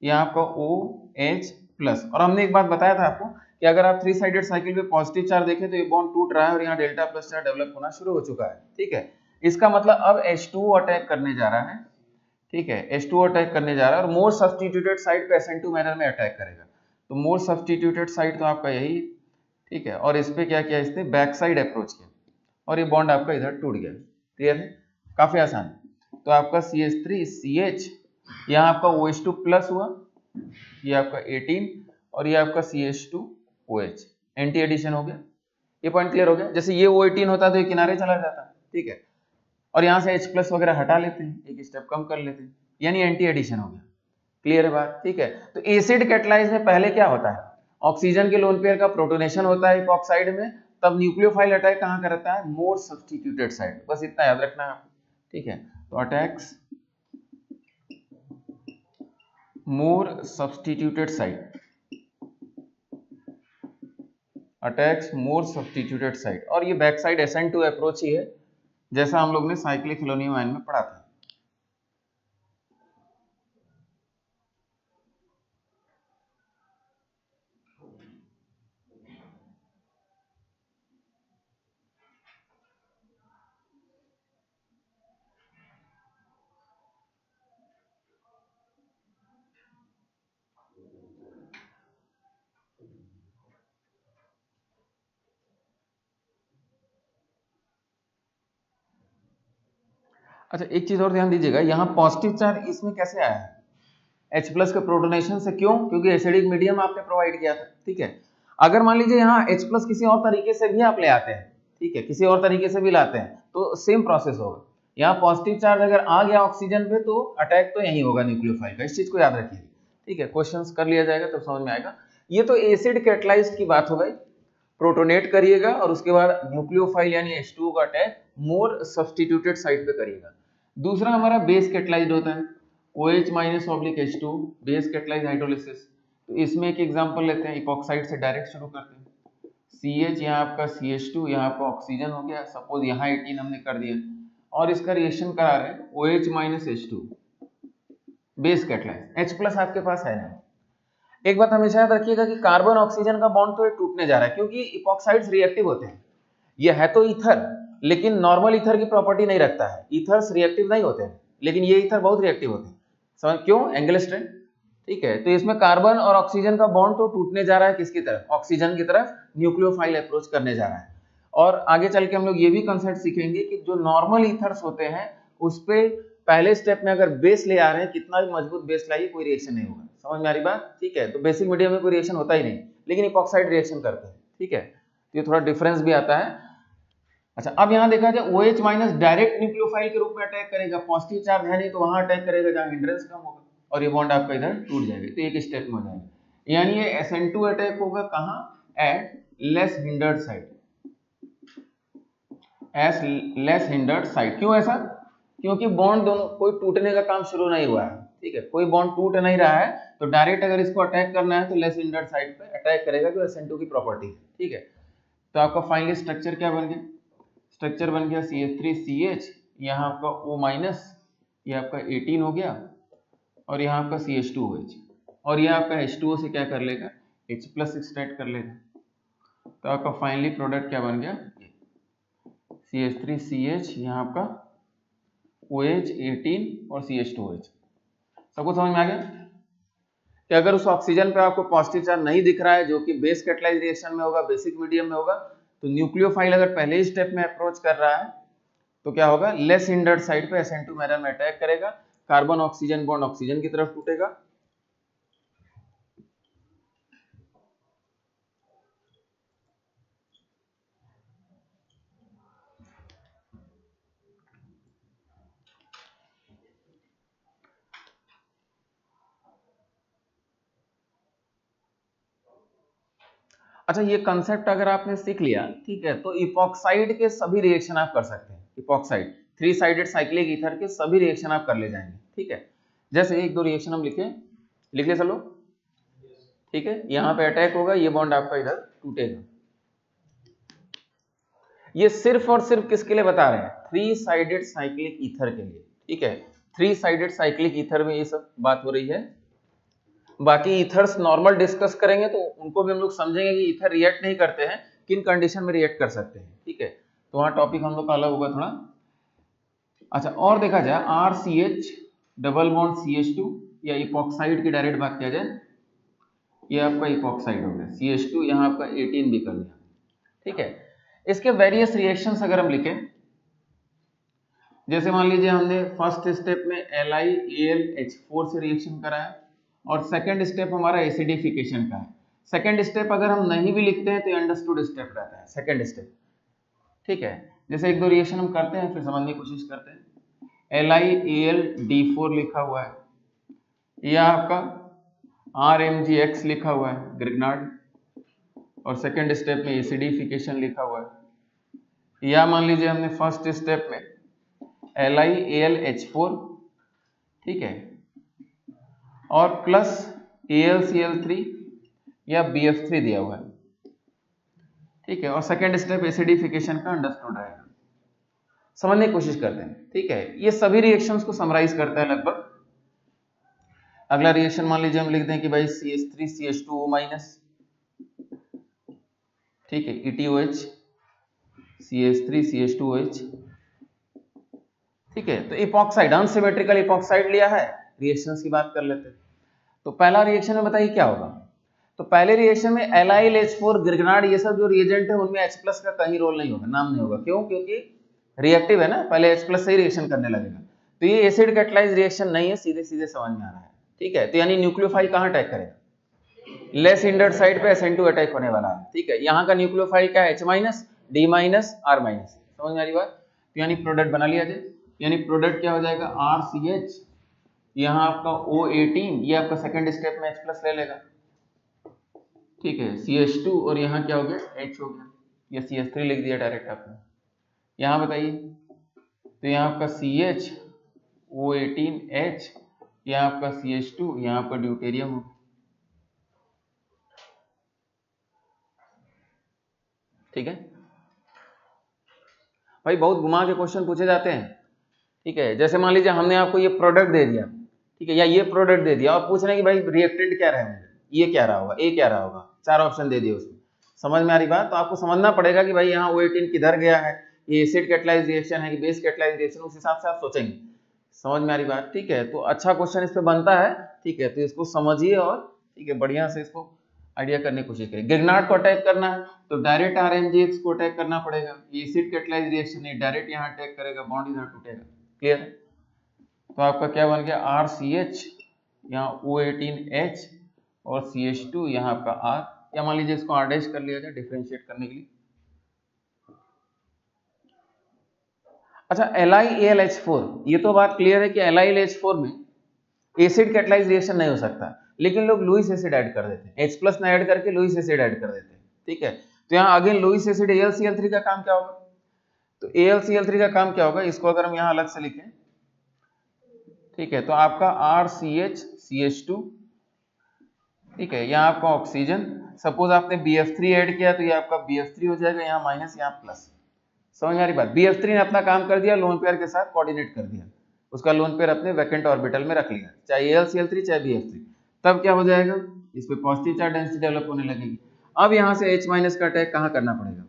A: यहाँ आपका OH+, और हमने एक बात बताया था आपको कि अगर आप 3 साइडेड साइकिल पे पॉजिटिव चार्ज देखें तो ये बॉन्ड टूट रहा है और यहाँ डेल्टा प्लस चार्ज डेवलप होना शुरू हो चुका है, ठीक है। इसका मतलब अब H2O अटैक करने जा रहा है, ठीक है, H2O अटैक करने जा रहा है और मोर सब्स्टिट्यूटेड साइड पे SN2 मैनर में अटैक करेगा। तो मोर सब्स्टिट्यूटेड साइड तो आपका यही, ठीक है, और इस पे क्या किया, इसने बैक साइड अप्रोच किया और ये बॉन्ड आपका इधर टूट गया, क्लियर है, काफी आसान। तो आपका CH3 CH, यहाँ आपका OH2+ हुआ, ये आपका 18 और ये आपका CH2OH, एंटी एडिशन हो गया, ये पॉइंट क्लियर हो गया। जैसे ये O18 होता तो ये किनारे चला जाता, ठीक है, और यहाँ से H+ वगैरह हटा लेते हैं, एक स्टेप कम कर लेते हैं, यानी एंटी एडिशन हो गया, क्लियर है बात, ठीक है। तो एसिड कैटलाइज में पहले क्या होता है, ऑक्सीजन के लोन पेयर का प्रोटोनेशन होता है इपॉक्साइड में, तब न्यूक्लियोफाइल अटैक कहाँ करता है, मोर सब्स्टिट्यूटेड साइड, बस इतना याद रखना है, ठीक है। तो अटैक्स मोर सब्स्टिट्यूटेड साइड, अटैक्स मोर सब्स्टिट्यूटेड साइड, और ये बैक साइड SN2 अप्रोच ही है, जैसा हम लोग ने साइक्लिक हेलोनियम आयन में पढ़ा था। अच्छा एक चीज और ध्यान दीजिएगा, यहाँ पॉजिटिव चार्ज इसमें कैसे आया है, H+ के प्रोटोनेशन से, क्यों, क्योंकि एसिडिक मीडियम आपने प्रोवाइड किया था, ठीक है। अगर मान लीजिए यहाँ H+ किसी और तरीके से भी आप ले आते हैं, ठीक है, किसी और तरीके से भी लाते हैं तो सेम प्रोसेस होगा। यहाँ पॉजिटिव चार्ज अगर आ गया ऑक्सीजन पे तो अटैक तो यही होगा न्यूक्लियोफाइल का, इस चीज को याद रखिए, ठीक है, क्वेश्चंस कर लिया जाएगा तब समझ में आएगा। ये तो एसिड कैटलाइज्ड की बात हो गई, प्रोटोनेट करिएगा और उसके बाद न्यूक्लियोफाइल यानी H2O का अटैक मोर सब्स्टिट्यूटेड साइड पे करिएगा। दूसरा हमारा बेस कैटलाइज्ड होता है, OH-H2 बेस कैटलाइज्ड हाइड्रोलिसिस। तो इसमें एक एग्जांपल लेते हैं, इपॉक्साइड से डायरेक्ट शुरू करते हैं। CH, यहाँ आपका CH2, यहाँ आपका ऑक्सीजन हो गया, सपोज यहाँ 18 हमने कर दिया और इसका रिएक्शन करा रहे हैं OH-H2 बेस कैटलाइज्ड, H+ आपके पास है नहीं। एक बात हमेशा याद रखिएगा कि कार्बन ऑक्सीजन का बॉन्ड तो ये टूटने जा रहा है, क्योंकि इपॉक्साइड्स रिएक्टिव होते हैं, ये है तो ईथर लेकिन नॉर्मल ईथर की प्रॉपर्टी नहीं रखता है, ईथर्स रिएक्टिव नहीं होते हैं, लेकिन ये ईथर बहुत रिएक्टिव होते हैं, समझ क्यों, एंगल स्ट्रेंथ, ठीक है। तो इसमें कार्बन और ऑक्सीजन का बॉन्ड तो टूटने जा रहा है, किसकी तरफ, ऑक्सीजन की तरफ, न्यूक्लियोफाइल अप्रोच करने जा रहा है। और आगे चल के हम लोग ये भी कंसेप्ट सीखेंगे कि जो नॉर्मल ईथर्स होते हैं उस पे पहले स्टेप में अगर बेस ले आ रहे हैं, कितना भी मजबूत बेस लाइए कोई रिएक्शन नहीं होगा, समझ में आ रही बात, ठीक है। तो बेसिक मीडियम में कोई रिएक्शन होता ही नहीं, लेकिन इपॉक्साइड रिएक्शन करते हैं, ठीक है। तो ये थोड़ा डिफरेंस भी आता है। अच्छा, अब यहाँ देखा जाए OH माइनस डायरेक्ट न्यूक्लियोफाइल के रूप में अटैक करेगा, पॉजिटिव चार्ज है नहीं तो वहां अटैक करेगा जहां हिंड्रेंस कम होगा, और ये बॉन्ड आपका इधर टूट जाएगा, तो एक स्टेप में हो जाएगा। यानी ये SN2 अटैक होगा कहाँ, at less hindered site, as less hindered site. क्यों ऐसा, क्योंकि बॉन्ड दोनों कोई टूटने का काम शुरू नहीं हुआ है, ठीक है, कोई बॉन्ड टूट नहीं रहा है, तो डायरेक्ट अगर इसको अटैक करना है तो लेस हिंडर्ड साइट पे अटैक करेगा, जो SN2 की प्रॉपर्टी है, ठीक है। तो आपका फाइनली स्ट्रक्चर क्या बन गया, स्ट्रक्चर बन गया CH3CH, यहाँ आपका O माइनस, ये आपका 18 हो गया, और यहाँ आपका CH2OH, और ये आपका H2O से क्या कर लेगा, H प्लस एक्सट्रैक्ट कर लेगा। तो आपका फाइनली प्रोडक्ट क्या बन गया, CH3CH, यहाँ आपका OH 18 और CH2OH। सबको समझ में आ गया कि अगर उस ऑक्सीजन पे आपको पॉजिटिव चार्ज नहीं दिख रहा है जो कि बेस कैटालाइज रिएक्शन में होगा, बेसिक मीडियम में होगा, तो न्यूक्लियोफाइल अगर पहले ही स्टेप में अप्रोच कर रहा है तो क्या होगा, लेस हिंडर्ड साइड पे SN2 मैनर में अटैक करेगा, कार्बन ऑक्सीजन बॉन्ड ऑक्सीजन की तरफ टूटेगा। अच्छा, ये कंसेप्ट अगर आपने सीख लिया, ठीक है, तो इपॉक्साइड के सभी रिएक्शन आप कर सकते हैं। इपॉक्साइड 3 साइडेड साइक्लिक ईथर के सभी रिएक्शन आप कर ले जाएंगे, ठीक है। जैसे एक दो रिएक्शन हम लिख ले चलो, ठीक है, यहाँ पे अटैक होगा, ये बॉन्ड आपका इधर टूटेगा। ये सिर्फ और सिर्फ किसके लिए बता रहे हैं, 3 साइडेड साइक्लिक ईथर के लिए, ठीक है। 3 साइडेड साइक्लिक ईथर में ये सब बात हो रही है। बाकी ईथर्स नॉर्मल डिस्कस करेंगे तो उनको भी हम लोग समझेंगे कि ईथर रिएक्ट नहीं करते हैं, किन कंडीशन में रिएक्ट कर सकते हैं, ठीक है। तो वहां टॉपिक हम लोग का अलग होगा थोड़ा। अच्छा, और देखा जाए RCH डबल बॉन्ड CH2 या इपॉक्साइड की डायरेक्ट बात किया जाए, ये आपका इपॉक्साइड हो गया, CH2 यहाँ आपका 18 भी कर लिया, ठीक है। इसके वेरियस रिएक्शंस अगर हम लिखें, जैसे मान लीजिए हमने फर्स्ट स्टेप में LiAlH4 से रिएक्शन कराया, और सेकंड स्टेप हमारा एसिडिफिकेशन का है। सेकंड स्टेप अगर हम नहीं भी लिखते हैं तो अंडरस्टूड स्टेप रहता है सेकंड स्टेप, ठीक है। जैसे एक दो रिएक्शन हम करते हैं फिर समझने की कोशिश करते हैं। LiAlD4 लिखा हुआ है, यह आपका RMgX लिखा हुआ है ग्रिग्नार्ड, और सेकंड स्टेप में एसिडिफिकेशन लिखा हुआ है। या मान लीजिए हमने फर्स्ट स्टेप में LiAlH4, ठीक है, और प्लस AlCl3 या BF3 दिया हुआ है, ठीक है, और सेकेंड स्टेप एसिडिफिकेशन का अंडरस्टूड रहेगा। समझने की कोशिश करते हैं, ठीक है। ये सभी रिएक्शंस को समराइज करता है लगभग। अगला रिएक्शन मान लीजिए हम लिख दें कि भाई CH3CH2O माइनस, ठीक है, ETOH CH3CH2OH, ठीक है। तो इपॉक्साइड अनसिमेट्रिकल इपॉक्साइड लिया है, रिएक्शंस की बात कर लेते हैं। तो पहला रिएक्शन में बताइए क्या होगा। तो पहले रिएक्शन में LiLH4 ग्रिग्नार्ड ये सब जो रिएजेंट है उनमें H प्लस का कहीं रोल नहीं होगा, नाम नहीं होगा। क्यों? क्योंकि रिएक्टिव है ना, पहले H प्लस से ही रिएक्शन करने लगेगा। तो ये एसिड कैटालाइज्ड रिएक्शन नहीं है, सीधे सीधे समझ में आ रहा है, ठीक है। तो यानी न्यूक्लियोफाइल कहाँ अटैक करेगा, लेस हिंडर्ड साइड पे SN2 अटैक होने वाला है, ठीक है। यहाँ का न्यूक्लियोफाइल क्या है, H minus, D minus, R minus. समझ में आ रही बात। तो यानी प्रोडक्ट बना लिया जाए, यानी प्रोडक्ट क्या हो जाएगा, RCH, यहाँ आपका O18, ये आपका सेकंड स्टेप में H प्लस ले लेगा, ठीक है, CH2, और यहाँ क्या हो गया, H हो गया, या CH3 लिख दिया डायरेक्ट आपने। यहाँ बताइए, तो यहाँ आपका CH O18H, यहाँ आपका CH2, यहाँ आपका ड्यूटेरियम हो, ठीक है भाई। बहुत घुमा के क्वेश्चन पूछे जाते हैं, ठीक है। जैसे मान लीजिए हमने आपको ये प्रोडक्ट दे दिया, ठीक है, या ये प्रोडक्ट दे दिया, और पूछ रहे हैं कि भाई रिएक्टेंट क्या रहा है, ये क्या रहा होगा, ए क्या रहा होगा, 4 ऑप्शन दे दिए उसमें। समझ में आ रही बात। तो आपको समझना पड़ेगा कि भाई यहाँ O18 किधर गया है, ये एसिड कैटालाइज्ड रिएक्शन है कि बेस कैटालाइज्ड रिएक्शन, उस हिसाब से आप सोचेंगे। समझ में आ रही बात, ठीक है। तो अच्छा क्वेश्चन इस पे बनता है, ठीक है। तो इसको समझिए और ठीक है बढ़िया से इसको आइडिया करने की कोशिश करिए। ग्रिग्नार्ड को अटैक करना है तो डायरेक्ट RMgX को अटैक करना पड़ेगा, ये एसिड कैटालाइज्ड रिएक्शन है, डायरेक्ट यहाँ अटैक करेगा, बॉन्ड इधर टूटेगा। क्लियर है। तो आपका क्या बन गया, RCH, यहाँ O18H, और CH2, यहाँ आपका R, या मान लीजिए इसको R डैश कर लिया जाए डिफरेंशिएट करने के लिए, अच्छा, LiAlH4, ये तो बात क्लियर है कि LiAlH4 में एसिड कैटलाइज रिएक्शन नहीं हो सकता, लेकिन लोग लुईस एसिड ऐड कर देते हैं, H+ ना ऐड करके लुईस एसिड ऐड कर देते हैं। ठीक है, तो यहाँ अगेन लुईस एसिड AlCl3 का काम क्या होगा? तो AlCl3 का काम क्या होगा, इसको अगर हम यहाँ अलग से लिखें, ठीक है, तो आपका RCH CH2, ठीक है, यहाँ आपका ऑक्सीजन, सपोज आपने BF3 ऐड किया तो ये आपका BF3 हो जाएगा, यहाँ माइनस यहाँ प्लस। समझ आ रही बात? BF3 ने अपना काम कर दिया, लोन पेयर के साथ कोऑर्डिनेट कर दिया, उसका लोन पेयर अपने वैकेंट ऑर्बिटल में रख लिया, चाहे AlCl3 चाहे BF3, तब क्या हो जाएगा, इस पे पॉजिटिव चार्ज डेंसिटी डेवलप होने लगेगी। अब यहाँ से H- का अटैक कहाँ करना पड़ेगा?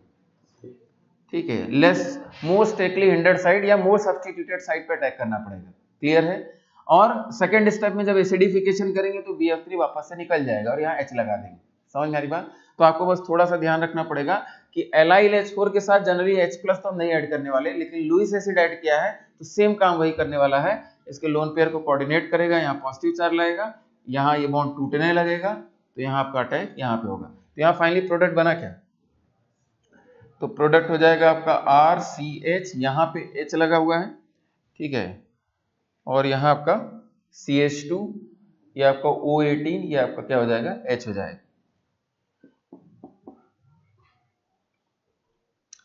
A: ठीक है, लेस मोर स्टेकली हिंडर्ड साइड या मोर सब्स्टिट्यूटेड साइड पे अटैक करना पड़ेगा। क्लियर है? और सेकंड स्टेप में जब एसिडिफिकेशन करेंगे तो BF3 वापस से निकल जाएगा और यहाँ H लगा देंगे। समझ में आ रही बात? तो आपको बस थोड़ा सा ध्यान रखना पड़ेगा कि LiLH4 के साथ जनरली H+ तो हम नहीं ऐड करने वाले, लेकिन लुईस एसिड ऐड किया है तो सेम काम वही करने वाला है, इसके लोन पेयर को कोऑर्डिनेट करेगा, यहाँ पॉजिटिव चार्ज लाएगा, यहाँ ये बॉन्ड टूटने लगेगा, तो यहाँ आपका अटैक यहाँ पे होगा। तो यहाँ फाइनली प्रोडक्ट बना क्या? तो प्रोडक्ट हो जाएगा आपका RCH, यहाँ पे H लगा हुआ है, ठीक है, और यहाँ आपका CH2, ये आपका O18, ये आपका क्या हो जाएगा, H हो जाएगा।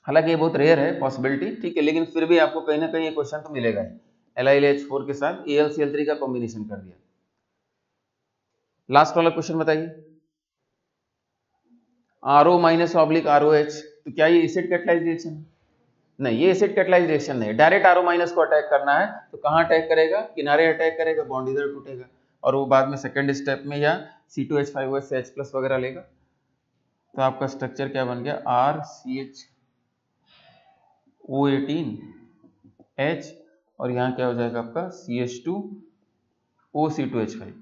A: हालांकि ये बहुत रेयर है पॉसिबिलिटी, ठीक है, लेकिन फिर भी आपको कहीं ना कहीं ये क्वेश्चन तो मिलेगा ही। LiLH4 के साथ AlCl3 का कॉम्बिनेशन कर दिया। लास्ट वाला क्वेश्चन बताइए, RO-OH, तो क्या ये एसिड कैटलाइज रिएक्शन है? नहीं, ये एसिड कैटलाइज रिएक्शन नहीं है। डायरेक्ट RO- को अटैक करना है तो कहाँ अटैक करेगा? किनारे अटैक करेगा, बॉन्ड इधर टूटेगा और वो बाद में सेकंड स्टेप में या C2H5OH से H+ वगैरह लेगा। तो आपका स्ट्रक्चर क्या बन गया, RCHO18H और यहाँ क्या हो जाएगा आपका CH2OC2H5।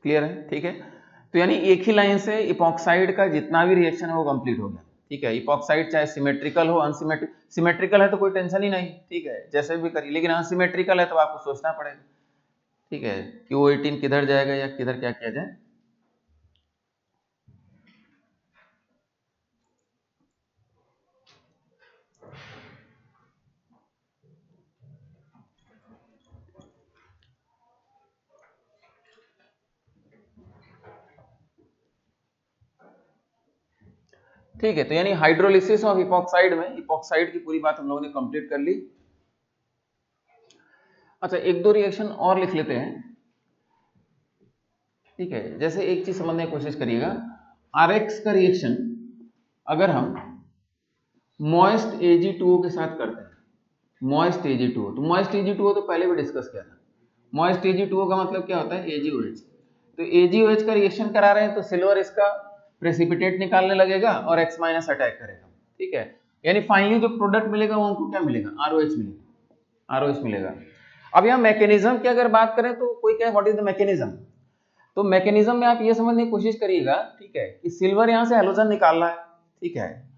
A: क्लियर है? ठीक है, तो यानी एक ही लाइन से इपॉक्साइड का जितना भी रिएक्शन है वो कंप्लीट हो गया। ठीक है, इपॉक्साइड चाहे सिमेट्रिकल हो, सिमेट्रिकल है तो कोई टेंशन ही नहीं, ठीक है, जैसे भी करिए, लेकिन अनसिमेट्रिकल है तो आपको सोचना पड़ेगा, ठीक है, कि O18 किधर जाएगा या किधर क्या किया जाए। ठीक है, तो यानी हाइड्रोलिसिस ऑफ इपॉक्साइड में इपॉक्साइड की पूरी बात हम लोगों ने कंप्लीट कर ली। अच्छा, एक दो रिएक्शन और लिख लेते हैं, ठीक है, जैसे एक चीज समझने की कोशिश करिएगा, RX का रिएक्शन अगर हम मॉइस्ट Ag2O के साथ करते हैं, मॉइस्ट Ag2O, तो मॉइस्ट Ag2O तो पहले भी डिस्कस किया था। मॉइस्ट Ag2O का मतलब क्या होता है, AgOH। तो AgOH का रिएक्शन करा रहे हैं तो सिल्वर इसका प्रेसिपिटेट निकालने लगेगा और X- अटैक करेगा, ठीक है, यानी फाइनली जो प्रोडक्ट मिलेगा वो हमको क्या मिलेगा, ROH मिलेगा, ROH मिलेगा। अब यहाँ मैकेनिज्म की अगर बात करें तो कोई क्या, व्हाट इज द मैकेनिज्म? तो मैकेनिज्म में आप ये समझने की कोशिश करिएगा, ठीक है, कि सिल्वर यहाँ से हैलोजन निकाल रहा है, ठीक है,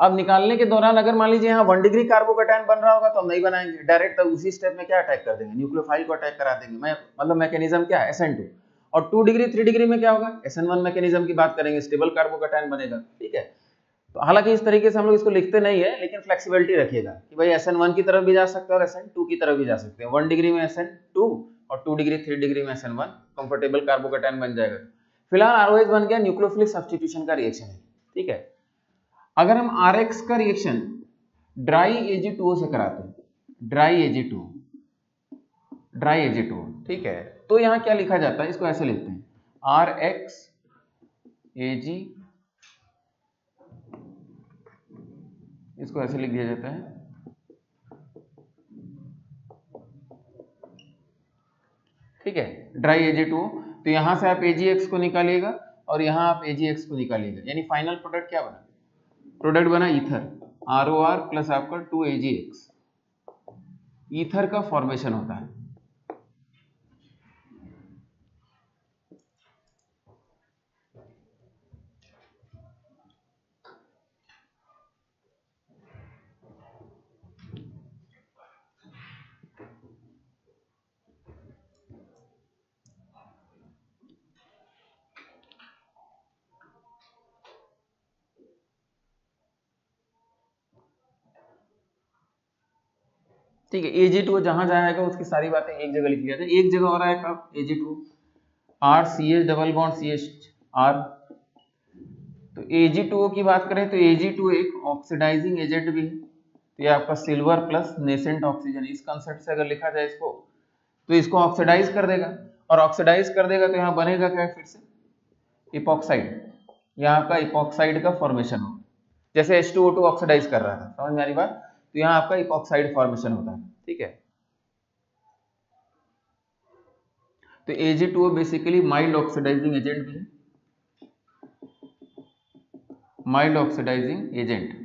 A: अब निकालने के दौरान अगर मान लीजिए यहाँ 1 डिग्री कार्बोकैटायन बन रहा होगा तो हम नहीं बनाएंगे, डायरेक्ट तो उसी स्टेप में क्या अटैक कर देंगे, न्यूक्लियोफाइल को अटैक करा देंगे। मैं मतलब मैकेनिज्म क्या है, SN2। और 2 डिग्री 3 डिग्री में क्या होगा, SN1 मैकेनिज्म की बात करेंगे, स्टेबल कार्बोकैटायन बनेगा, ठीक है। तो हालांकि इस तरीके से हम लोग इसको लिखते नहीं है, लेकिन फ्लेक्सिबिलिटी रखिएगा कि भाई SN1 की तरफ भी जा सकते हैं और SN2 की तरफ भी जा सकते हैं, 1 डिग्री में SN2 और 2 डिग्री 3 डिग्री में SN1 कंफर्टेबल कार्बोकैटायन बन जाएगा। फिलहाल ROH बन गया, न्यूक्लियोफिलिक सब्स्टिट्यूशन का रिएक्शन है, ठीक है। अगर हम RX का रिएक्शन ड्राई Ag2O से कराते हैं, ड्राई Ag2O, ठीक है, तो यहाँ क्या लिखा जाता है, इसको ऐसे लिखते हैं, RX Ag, इसको ऐसे लिख दिया जाता है, ठीक है, ड्राई Ag2O। तो यहां से आप AgX को निकालिएगा और यहां आप AgX को निकालिएगा, यानी फाइनल प्रोडक्ट क्या बना, प्रोडक्ट बना ईथर, ROR प्लस आपका 2AgX, ईथर का फॉर्मेशन होता है। ठीक है, Ag2 जहां जाएगा उसकी सारी बातें एक जगह लिख लिया जाए। एक जगह हो रहा है कब, Ag2 RCH double bond CHR। तो Ag2O की बात करें तो Ag2 एक ऑक्सीडाइजिंग एजेंट भी है, तो ये आपका सिल्वर प्लस नेसेंट ऑक्सीजन, इस कंसेप्ट से अगर लिखा जाए इसको तो इसको ऑक्सीडाइज कर देगा, और ऑक्सीडाइज कर देगा तो यहाँ बनेगा क्या, फिर से इपॉक्साइड, यहाँ आपका इपॉक्साइड का फॉर्मेशन होगा, जैसे H2O2 ऑक्सीडाइज कर रहा था, समझ में आ रही बात, तो यहाँ आपका इपॉक्साइड फॉर्मेशन होता है। ठीक है, तो Ag2O basically mild oxidising agent भी है, माइल्ड ऑक्सीडाइजिंग एजेंट।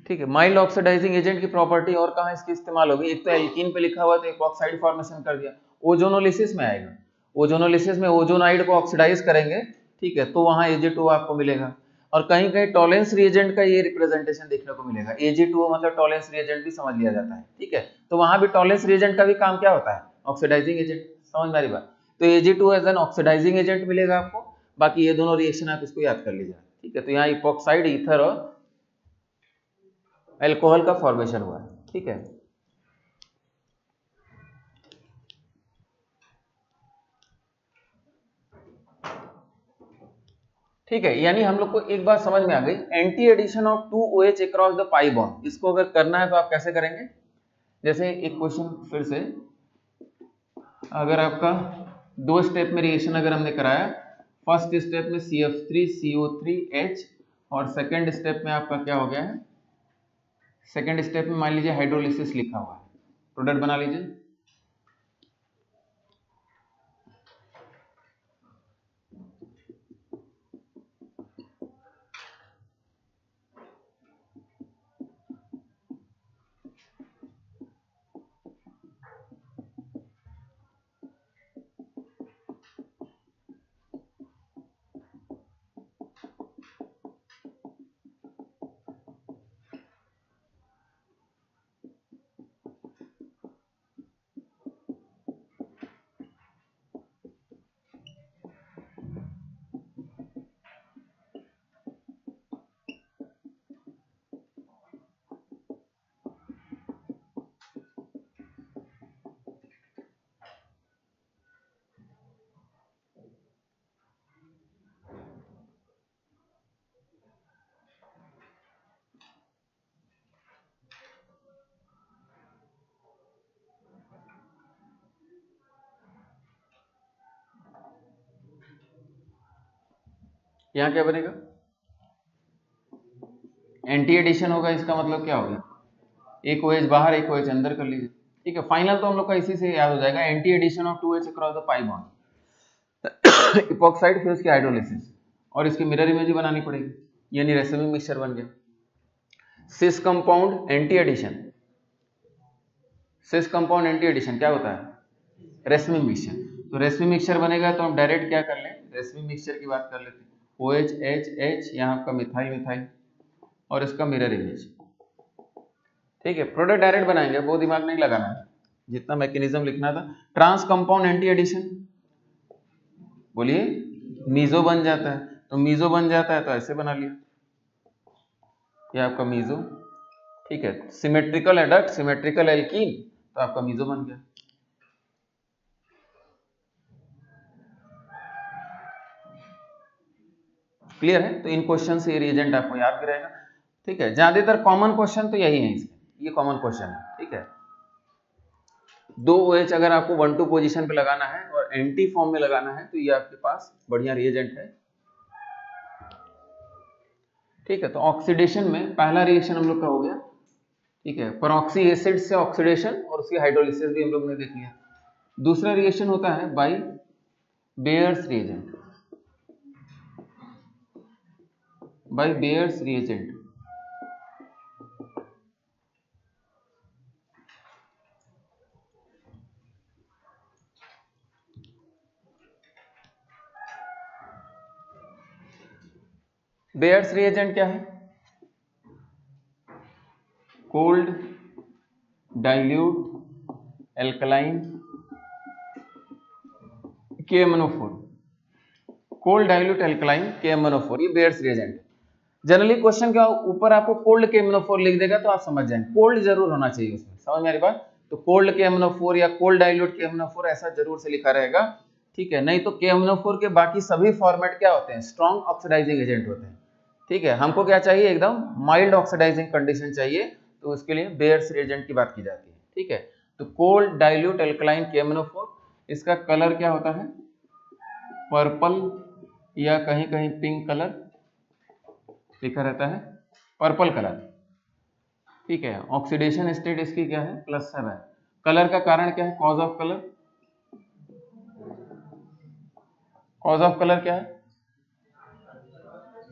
A: ठीक है, माइल्ड ऑक्सीडाइजिंग एजेंट की प्रॉपर्टी और कहाँ इसकी इस्तेमाल होगी, एक तो एल्कीन पे लिखा हुआ तो इपॉक्साइड फॉर्मेशन कर दिया, ओजोनोलिसिस में आएगा, ओजोनोलिसिस में ओजोनाइड को ऑक्सीडाइज करेंगे, ठीक है, तो वहां Ag2O आपको मिलेगा, और कहीं कहीं टॉलेंस रिएजेंट का ये रिप्रेजेंटेशन देखने को मिलेगा, Ag2O मतलब टॉलेंस रिएजेंट भी समझ लिया जाता है। ठीक है, तो वहां भी टॉलेंस रिएजेंट का भी काम क्या होता है, ऑक्सीडाइजिंग एजेंट, समझ में आ रही बात, तो Ag2O as an oxidising agent मिलेगा आपको, बाकी ये दोनों रिएक्शन आप इसको याद कर लीजिए। ठीक है, तो यहाँ इपॉक्साइड ईथर और अल्कोहल का फॉर्मेशन हुआ है। ठीक है, ठीक है, यानी हम लोग को एक बात समझ में आ गई, anti addition of 2OH across the pi bond, इसको अगर करना है तो आप कैसे करेंगे, जैसे एक क्वेश्चन फिर से, अगर आपका दो स्टेप में रिएक्शन अगर हमने कराया, फर्स्ट स्टेप में CF3CO3H, और सेकेंड स्टेप में आपका क्या हो गया है, सेकेंड स्टेप में मान लीजिए हाइड्रोलिसिस लिखा हुआ है, प्रोडक्ट बना लीजिए, यहाँ क्या बनेगा, एंटी एडिशन होगा, इसका मतलब क्या होगा, एक OH बाहर एक OH अंदर कर लीजिए। ठीक है, फाइनल तो हम लोग का इसी से याद हो जाएगा, anti addition of 2H across the pi bond, epoxide फिर उसकी हाइड्रोलिसिस, और इसकी मिरर इमेज भी बनानी पड़ेगी, यानी रेसिमी मिक्सचर बन गया। सिस कंपाउंड एंटी एडिशन, सिस कंपाउंड एंटी एडिशन क्या होता है, रेसिमी मिक्सचर, तो रेसिमी मिक्सचर बनेगा तो हम डायरेक्ट क्या कर लें, रेसिमी मिक्सचर की बात कर लेते हैं, OH H यहाँ आपका मिथाइल मिथाइल, और इसका मिरर इमेज। ठीक है, प्रोडक्ट डायरेक्ट बनाएंगे, वो दिमाग नहीं लगाना है, जितना मैकेनिज्म लिखना था। ट्रांस कंपाउंड एंटी एडिशन, बोलिए, मीजो बन जाता है, तो मीजो बन जाता है तो ऐसे बना लिया, ये आपका मीजो। ठीक है, सिमेट्रिकल एडक्ट, सिमेट्रिकल एल्कीन, तो आपका मीजो बन गया। क्लियर है, तो इन क्वेश्चन से ये रिएजेंट आपको याद भी रहेगा। ठीक है, ज्यादातर कॉमन क्वेश्चन तो यही है इसके, ये कॉमन क्वेश्चन है। ठीक है, 2OH अगर आपको 1-2 पोजीशन पे लगाना है और एंटी फॉर्म में लगाना है तो ये आपके पास बढ़िया रिएजेंट है। ठीक है, तो ऑक्सीडेशन में पहला रिएक्शन हम लोग का हो गया। ठीक है, परऑक्सी एसिड से ऑक्सीडेशन और उसकी हाइड्रोलिसिस भी हम लोग ने देख लिया। दूसरा रिएक्शन होता है by Baeyer's reagent, by Baeyer's reagent. Baeyer's reagent क्या है, cold dilute alkaline KMnO4, cold dilute alkaline KMnO4, ये बेयर्स रिएजेंट है। जनरली क्वेश्चन क्या ऊपर आपको कोल्ड KMnO4 लिख देगा तो आप समझ जाएंगे, कोल्ड जरूर होना चाहिए उसमें, समझ में आ रही बात। तो कोल्ड KMnO4 या कोल्ड डाइल्यूट KMnO4 ऐसा जरूर से लिखा रहेगा, ठीक है। नहीं तो KMnO4 के बाकी सभी फॉर्मेट क्या होते हैं, स्ट्रॉन्ग ऑक्सीडाइजिंग एजेंट होते हैं, ठीक है। हमको क्या चाहिए, एकदम माइल्ड ऑक्सीडाइजिंग कंडीशन चाहिए, तो उसके लिए बेयर्स रिएजेंट की बात की जाती है, ठीक है। तो कोल्ड डाइल्यूट एल्कलाइन KMnO4, इसका कलर क्या होता है, पर्पल या कहीं कहीं पिंक कलर लिखा रहता है, पर्पल कलर, ठीक है। ऑक्सीडेशन स्टेट इसकी क्या है, +7। कलर का कारण क्या है, cause of colour, cause of colour क्या है,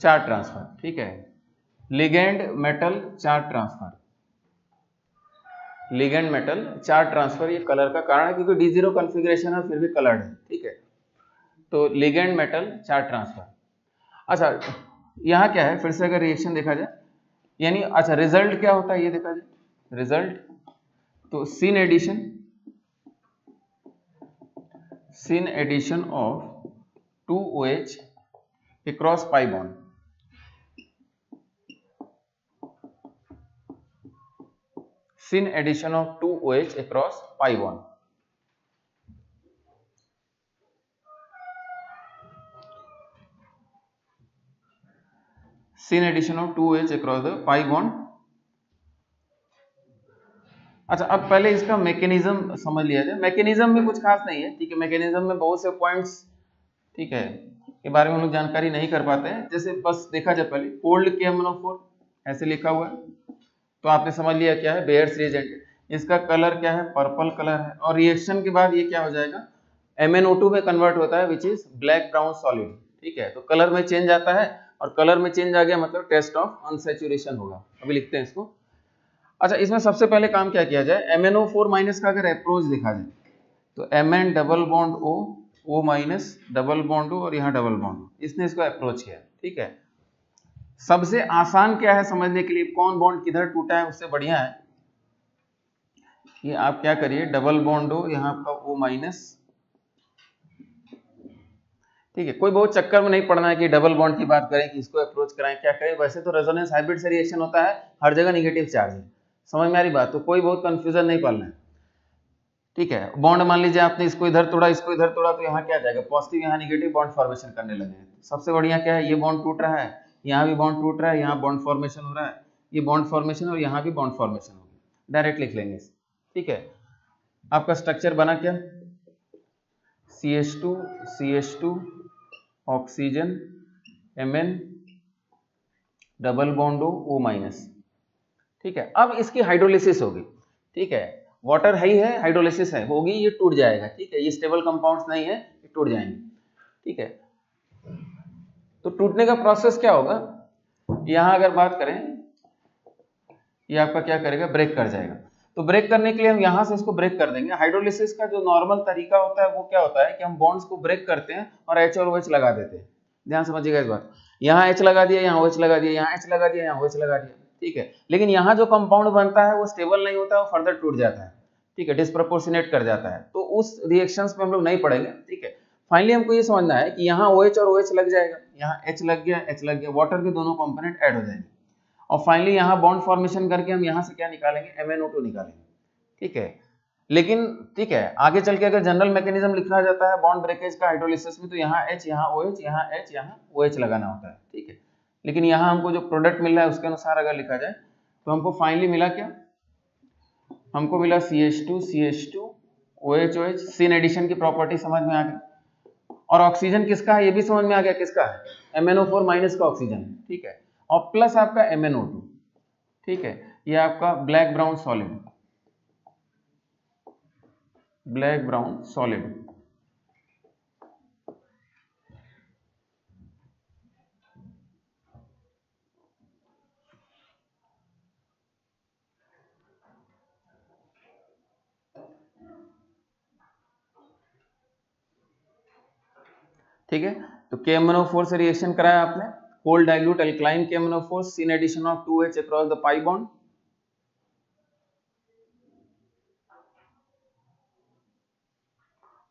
A: चार्ज ट्रांसफर, ठीक है। Ligand metal charge transfer, ligand metal charge transfer ये कलर का कारण है, क्योंकि D0 कॉन्फ़िगरेशन है फिर भी कलर्ड है, ठीक है। तो लिगेंड मेटल चार्ज ट्रांसफर। अच्छा यहाँ क्या है, फिर से अगर रिएक्शन देखा जाए, यानी अच्छा रिजल्ट क्या होता है ये देखा जाए, रिजल्ट तो syn addition of 2OH across pi bond, sin addition of 2OH across pi bond, sin addition of 2OH across the pi bond। अच्छा अब पहले इसका मैकेनिज्म समझ लिया जाए। मैकेनिज्म में कुछ खास नहीं है, ठीक है। मैकेनिज्म में बहुत से पॉइंट्स, ठीक है, के बारे में हम लोग जानकारी नहीं कर पाते हैं। जैसे बस देखा जाए पहले कोल्ड KMnO4 ऐसे लिखा हुआ है, तो आपने समझ लिया क्या है, बेयर्स रिएजेंट। इसका कलर क्या है, पर्पल कलर है, और रिएक्शन के बाद ये क्या हो जाएगा, MnO2 में कन्वर्ट होता है, which is black brown solid, ठीक है। तो कलर में चेंज आता है, और कलर में चेंज आ गया मतलब टेस्ट ऑफ अनसैचुरेशन होगा। अभी लिखते हैं इसको। अच्छा इसमें सबसे पहले काम क्या किया जाए, MnO4- का अगर अप्रोच देखा जाए तो Mn double bond O minus double bond O और यहाँ डबल बॉन्ड O, इसने इसको अप्रोच किया, ठीक है। सबसे आसान क्या है समझने के लिए, कौन बॉन्ड किधर टूटा है उससे बढ़िया है, ये आप क्या करिए, डबल बॉन्ड O यहाँ आपका O माइनस, ठीक है। कोई बहुत चक्कर में नहीं पड़ना है कि डबल बॉन्ड की बात करें कि इसको अप्रोच कराएं, क्या करें। वैसे तो रेजोनेंस हाइब्रिड से रिएक्शन होता है, हर जगह निगेटिव चार्ज है, समझ में आ रही बात। तो कोई बहुत कंफ्यूजन नहीं पालना है, ठीक है। बॉन्ड मान लीजिए आपने इसको इधर तोड़ा, इसको इधर तोड़ा, तो यहाँ क्या जाएगा, पॉजिटिव, यहाँ निगेटिव बॉन्ड फॉर्मेशन करने लगे। सबसे बढ़िया क्या है, ये बॉन्ड टूट रहा है, यहाँ भी बॉन्ड टूट रहा है, यहाँ बॉन्ड फॉर्मेशन हो रहा है, ये बॉन्ड फॉर्मेशन और यहाँ भी बॉन्ड फॉर्मेशन हो गया, डायरेक्ट लिख लेंगे, ठीक है। आपका स्ट्रक्चर बना क्या, CH2 oxygen Mn double bond O minus, ठीक है। अब इसकी हाइड्रोलिसिस होगी, ठीक है। वाटर है ही है, हाइड्रोलिसिस है, होगी, ये टूट जाएगा, ठीक है। ये स्टेबल कंपाउंड्स नहीं है, ये टूट जाएंगे, ठीक है। तो टूटने का प्रोसेस क्या होगा, यहां अगर बात करें, ये आपका क्या करेगा, ब्रेक कर जाएगा। तो ब्रेक करने के लिए हम यहां से इसको ब्रेक कर देंगे। हाइड्रोलिसिस का जो नॉर्मल तरीका होता है वो क्या होता है कि हम बॉन्ड्स को ब्रेक करते हैं और H और OH लगा देते हैं। ध्यान समझिएगा इस बात, यहाँ H लगा दिया, यहाँ OH लगा दिया, यहाँ H लगा दिया, यहाँ OH लगा दिया, ठीक है। लेकिन यहाँ जो कंपाउंड बनता है वो स्टेबल नहीं होता है, वो फर्दर टूट जाता है, ठीक है, डिस्प्रोपोर्शनेट कर जाता है। तो उस रिएक्शंस में हम लोग नहीं पढ़ेंगे, ठीक है। फाइनली हमको ये समझना है कि यहाँ OH और OH लग जाएगा, यहाँ H लग गया, H लग गया, वाटर के दोनों कंपोनेंट ऐड हो जाएंगे, और फाइनली यहाँ बॉन्ड फॉर्मेशन करके हम यहाँ से क्या निकालेंगे, MnO2 निकालेंगे, ठीक है। लेकिन ठीक है, आगे चल के अगर जनरल मैकेनिज्म लिखा जाता है बॉन्ड ब्रेकेज का हाइड्रोलिसिस में, तो यहाँ H, यहाँ OH, यहाँ H, यहाँ OH लगाना होता है, ठीक है। लेकिन यहाँ हमको जो प्रोडक्ट मिल रहा है उसके अनुसार अगर लिखा जाए तो हमको फाइनली मिला क्या, हमको मिला CH2 OH OH। Syn addition की प्रॉपर्टी समझ में आ गई, और ऑक्सीजन किसका है ये भी समझ में आ गया, किसका है, MnO4 माइनस का ऑक्सीजन, ठीक है, और प्लस आपका MnO2, ठीक है। ये आपका black brown solid, black brown solid, ठीक है। तो KMnO4 से रिएक्शन कराया आपने, cold dilute alkaline KMnO4, syn addition of 2H across the pi bond,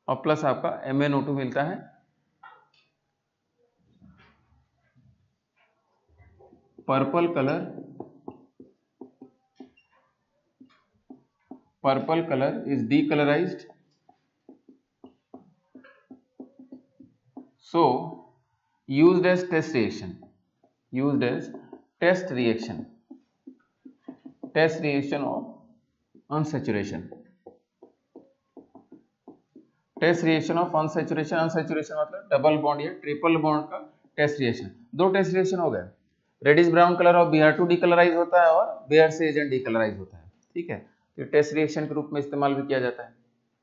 A: और प्लस आपका MnO2 मिलता है। Purple colour is decolorized, so used as test reaction of unsaturation मतलब डबल बॉन्ड या ट्रिपल बॉन्ड का टेस्ट रिएक्शन। दो test reaction हो गए, reddish brown colour of Br2 decolourise होता है और Br3 एजेंट डिकलराइज होता है, ठीक है। तो टेस्ट रिएक्शन के रूप में इस्तेमाल भी किया जाता है।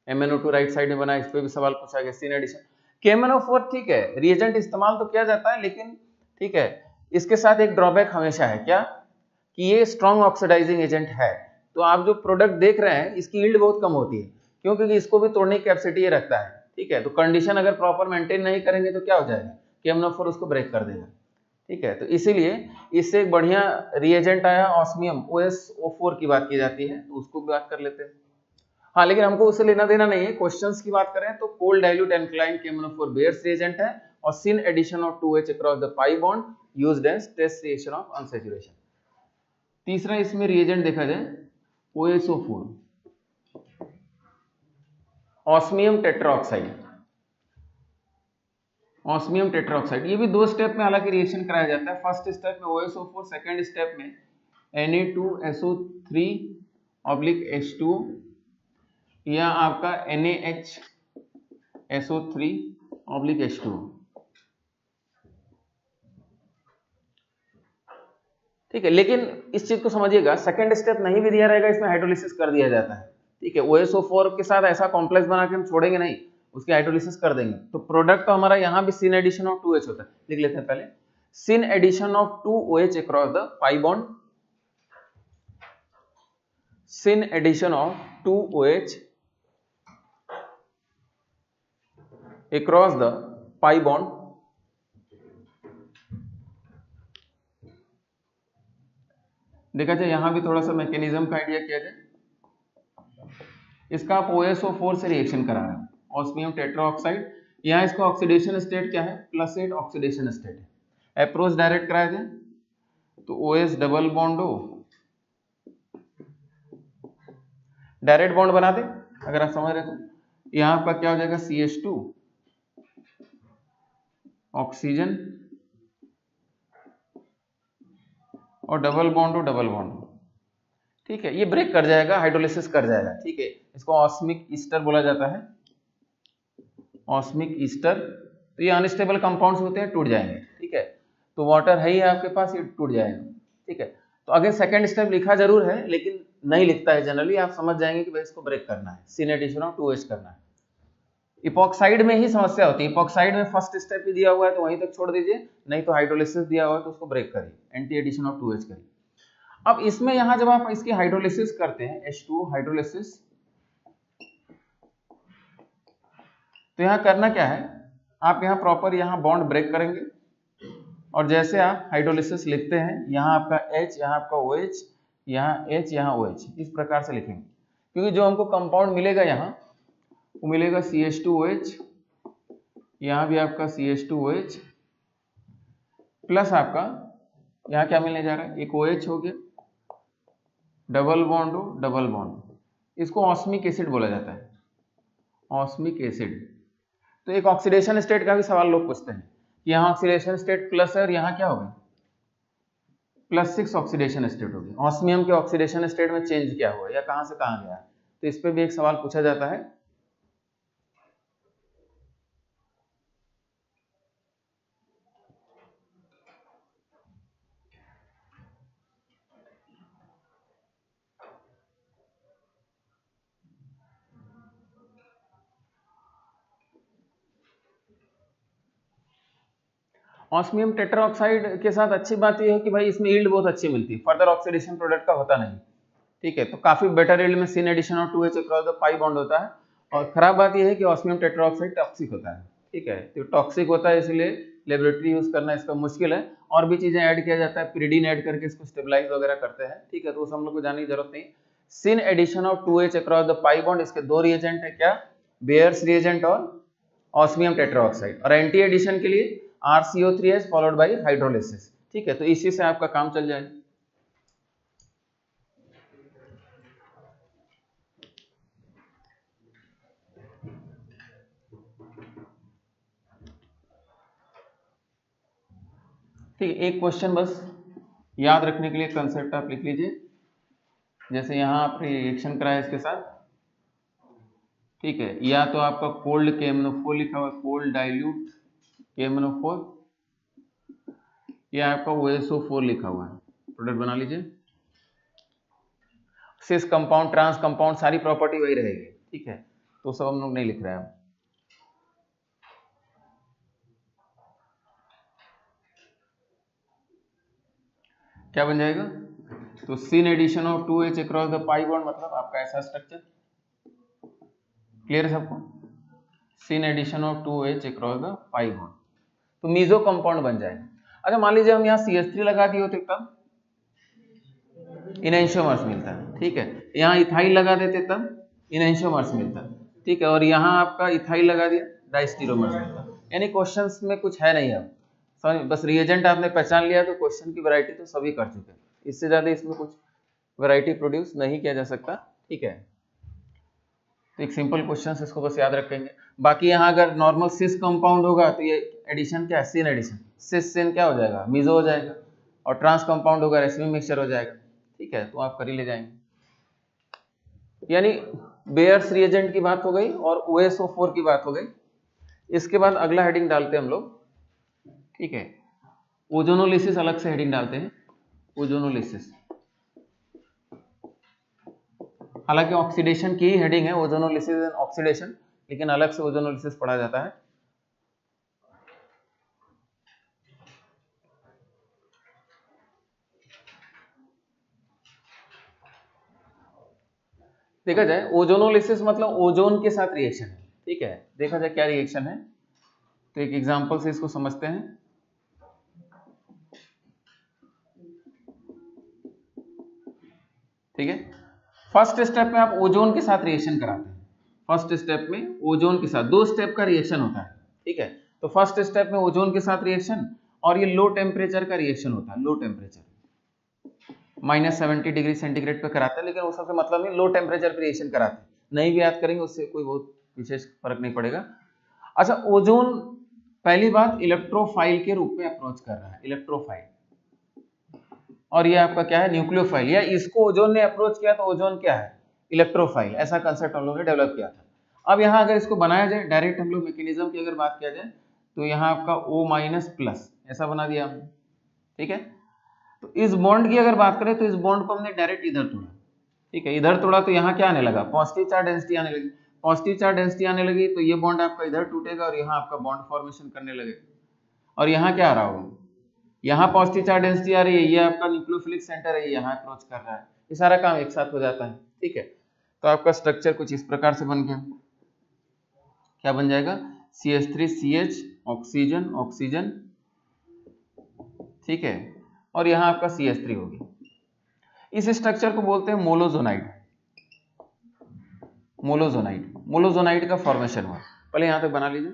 A: MnO2 राइट साइड में बना, इस पे भी सवाल पूछा गया। सिन एडिशन KMnO4, ठीक है, रिएजेंट इस्तेमाल तो किया जाता है, लेकिन ठीक है इसके साथ एक ड्रॉबैक हमेशा है, क्या कि ये स्ट्रॉन्ग ऑक्सीडाइजिंग एजेंट है। तो आप जो प्रोडक्ट देख रहे हैं इसकी यील्ड बहुत कम होती है, क्योंकि इसको भी तोड़ने की कैपेसिटी ये रखता है, ठीक है। तो कंडीशन अगर प्रॉपर मेंटेन नहीं करेंगे तो क्या हो जाएगा, KMnO4 उसको ब्रेक कर देगा, ठीक है। तो इसीलिए इससे एक बढ़िया रिएजेंट आया ऑस्मियम OSO4 की बात की जाती है, तो उसको भी बात कर लेते हैं। हाँ, लेकिन हमको उससे लेना देना नहीं है। क्वेश्चंस की बात करें तो cold dilute alkaline KMnO4 Baeyer's reagent है और syn addition of 2H across the pi bond used as test reaction of unsaturation. तीसरा इसमें रिएजेंट देखा जाए OSO4 ऑस्मियम टेट्राऑक्साइड। ये भी दो स्टेप में हालांकि रिएक्शन कराया जाता है। फर्स्ट स्टेप में OSO4, सेकंड स्टेप में Na2SO3/H2 या आपका NaHSO3/H2, ठीक है। लेकिन इस चीज को समझिएगा, सेकंड स्टेप नहीं भी दिया रहेगा, इसमें हाइड्रोलिसिस कर दिया जाता है, ठीक है। OSO4 के साथ ऐसा कॉम्प्लेक्स बना के हम छोड़ेंगे नहीं, उसकी हाइड्रोलिसिस कर देंगे। तो प्रोडक्ट तो हमारा यहाँ भी सिन एडिशन ऑफ 2H होता है। लिख लेते हैं पहले, syn addition of 2OH across the pi bond, syn addition of 2OH across the pi bond देखा जाए, यहां भी थोड़ा सा मैकेनिज्म का आइडिया किया जाए। इसका आप OSO4 से रिएक्शन करा रहे हैं, ऑस्मियम टेट्राऑक्साइड। यहाँ इसका ऑक्सीडेशन स्टेट क्या है, +8 ऑक्सीडेशन स्टेट है। अप्रोच डायरेक्ट कराया जाए तो OS डबल बॉन्ड हो, डायरेक्ट बॉन्ड बना दे अगर आप समझ रहे तो। यहाँ आपका क्या हो जाएगा, CH2 ऑक्सीजन और डबल बॉन्ड हो, डबल बॉन्ड, ठीक है। ये ब्रेक कर जाएगा, हाइड्रोलिसिस कर जाएगा, ठीक है। इसको ऑस्मिक ईस्टर बोला जाता है, ऑस्मिक ईस्टर। तो ये अनस्टेबल कंपाउंड्स होते हैं, टूट जाएंगे, ठीक है। तो वाटर है ही आपके पास, ये टूट जाएगा, ठीक है। तो अगर सेकंड स्टेप लिखा जरूर है लेकिन नहीं लिखता है जनरली, आप समझ जाएंगे कि भाई इसको ब्रेक करना है, सिन एडिशन ऑफ 2H करना है। इपॉक्साइड में ही समस्या होती है। इपॉक्साइड में फर्स्ट स्टेप भी दिया हुआ है तो वहीं तक छोड़ दीजिए, नहीं तो हाइड्रोलिसिस दिया हुआ है तो उसको ब्रेक करिए, एंटी एडिशन ऑफ 2H करिए। अब इसमें यहां जब आप इसकी हाइड्रोलिसिस करते हैं, H2O हाइड्रोलिसिस, तो यहां करना क्या है, आप यहां प्रॉपर यहां बॉन्ड ब्रेक करेंगे और जैसे आप हाइड्रोलिसिस लिखते हैं, यहां आपका H, यहां आपका OH, यहां H, यहां OH, इस प्रकार से लिखेंगे। क्योंकि जो हमको कंपाउंड मिलेगा यहाँ वो मिलेगा CH2OH, यहाँ भी आपका CH2OH प्लस आपका यहाँ क्या मिलने जा रहा है, एक OH हो गया, डबल बॉन्ड हो, डबल बॉन्ड। इसको ऑस्मिक एसिड बोला जाता है, ऑस्मिक एसिड। तो एक ऑक्सीडेशन स्टेट का भी सवाल लोग पूछते हैं, यहाँ ऑक्सीडेशन स्टेट प्लस है और यहाँ क्या हो गया, +6 ऑक्सीडेशन स्टेट हो गया। ऑस्मियम के ऑक्सीडेशन स्टेट में चेंज क्या हुआ या कहां से कहां गया, तो इस पे भी एक सवाल पूछा जाता है। ऑस्मियम टेट्राऑक्साइड के साथ अच्छी बात यह है कि भाई इसमें यील्ड बहुत अच्छी मिलती है, फर्दर ऑक्सीडेशन प्रोडक्ट का होता नहीं, ठीक है। तो काफी बेटर यील्ड में syn addition of 2H across the pi bond होता है। और खराब बात यह है कि ऑस्मियम टेट्राऑक्साइड टॉक्सिक होता है, ठीक है। तो टॉक्सिक होता है इसलिए लेबोरेटरी यूज करना इसका मुश्किल है। और भी चीजें ऐड किया जाता है, पिरिडीन ऐड करके इसको स्टेबलाइज वगैरह करते हैं, ठीक है। तो उस हम लोग को जानने की जरूरत नहीं। Syn addition of 2H across the pi bond, इसके दो रिएजेंट है, क्या बेयर्स रिएजेंट और ऑस्मियम टेट्राऑक्साइड, और एंटी एडिशन के लिए RCO3H फॉलोड बाय हाइड्रोलिसिस। ठीक है, तो इसी से आपका काम चल जाएगा। ठीक है, एक क्वेश्चन बस याद रखने के लिए कंसेप्ट आप लिख लीजिए। जैसे यहाँ आप रिएक्शन कराए इसके साथ, ठीक है, या तो आपका कोल्ड KMnO4 लिखा हुआ है, कोल्ड डाइल्यूट KMnO4, या आपका OSO4 लिखा हुआ है, प्रोडक्ट बना लीजिए। सिस कंपाउंड, ट्रांस कंपाउंड, सारी प्रॉपर्टी वही रहेगी। ठीक है, तो सब हम लोग नहीं लिख रहे हैं। क्या बन जाएगा? तो syn addition of 2H across the pi bond, मतलब आपका ऐसा स्ट्रक्चर। क्लियर है सबको? Syn addition of 2H across the pi bond, तो मीजो कंपाउंड बन जाएगा। अच्छा, मान लीजिए हम यहाँ CH3 लगा दिए होते तब इनएंशियोमर्स मिलता है। ठीक है, यहाँ इथाइल लगा देते तब इनएंशियोमर्स मिलता है। ठीक है, और यहाँ आपका इथाइल लगा दिया, डाइस्टीरोमर्स मिलता। यानी क्वेश्चंस में कुछ है नहीं, अब समझ, बस रिएजेंट आपने पहचान लिया तो क्वेश्चन की वैरायटी तो सभी कर चुके हैं। इससे ज्यादा इसमें कुछ वैरायटी प्रोड्यूस नहीं किया जा सकता। ठीक है, तो एक सिंपल क्वेश्चन, इसको बस याद रखेंगे। बाकी यहाँ अगर नॉर्मल सिस कंपाउंड होगा तो ये एडिशन क्या है? सिन एडिशन। सिस सिन क्या हो जाएगा? मीजो हो जाएगा, और ट्रांस कंपाउंड होगा, रेसिमी मिक्सचर हो जाएगा। ठीक है, तो आप कर ही ले जाएंगे। यानी बेयर्स रिएजेंट की बात हो गई और OSO4 की बात हो गई। इसके बाद अगला हेडिंग डालते हैं हम लोग। ठीक है, ओजोनोलिसिस अलग से हेडिंग डालते हैं, ओजोनोलिसिस। हालांकि ऑक्सीडेशन की ही हेडिंग है, ओजोनोलिसिस एंड ऑक्सीडेशन, लेकिन अलग से ओजोनोलिसिस पढ़ा जाता है। देखा जाए ओजोनोलिसिस मतलब ओजोन के साथ रिएक्शन है। ठीक है, देखा जाए क्या रिएक्शन है, तो एक एग्जांपल से इसको समझते हैं। ठीक है, फर्स्ट स्टेप में आप ओजोन के साथ रिएक्शन कराते हैं। फर्स्ट स्टेप में ओजोन के साथ, दो स्टेप का रिएक्शन होता है। ठीक है, तो फर्स्ट स्टेप में ओजोन के साथ रिएक्शन, और ये लो टेम्परेचर का रिएक्शन होता है। लो टेम्परेचर -70 डिग्री सेंटीग्रेड पे कराते हैं, लेकिन उस सबसे मतलब नहीं, लो टेम्परेचर पे रिएक्शन कराते हैं। नहीं भी याद करेंगे उससे कोई बहुत विशेष फर्क नहीं पड़ेगा। अच्छा, ओजोन पहली बात इलेक्ट्रोफाइल के रूप में अप्रोच कर रहा है, इलेक्ट्रोफाइल, और ये आपका क्या है? न्यूक्लियोफाइल। या इसको ओजोन ने अप्रोच किया तो ओजोन क्या है? इलेक्ट्रोफाइल। ऐसा कंसेप्ट हम लोगों ने डेवलप किया था। अब यहाँ अगर इसको बनाया जाए डायरेक्ट, हम लोग मैकेनिज्म की अगर बात किया जाए, तो यहाँ आपका O- ऐसा बना दिया हमने। ठीक है, तो इस बॉन्ड की अगर बात करें तो इस बॉन्ड को हमने डायरेक्ट इधर तोड़ा। ठीक है, इधर तोड़ा तो यहाँ क्या आने लगा? पॉजिटिव चार्ज डेंसिटी आने लगी। पॉजिटिव चार्ज डेंसिटी आने लगी तो ये बॉन्ड आपका इधर टूटेगा और यहाँ आपका बॉन्ड फॉर्मेशन करने लगेगा। और यहाँ क्या आ रहा होगा? यहाँ पॉजिटिव चार्ज डेंसिटी आ रही है, ये आपका न्यूक्लियोफिलिक सेंटर है, यहाँ अप्रोच कर रहा है। ये सारा काम एक साथ हो जाता है। ठीक है, तो आपका स्ट्रक्चर कुछ इस प्रकार से बन गया। क्या बन जाएगा? CH3CH, oxygen oxygen. ठीक है, और यहाँ आपका CH3 होगी। इस स्ट्रक्चर को बोलते हैं मोलोजोनाइड। मोलोजोनाइड, मोलोजोनाइड का फॉर्मेशन हुआ। पहले यहाँ तक बना लीजिए।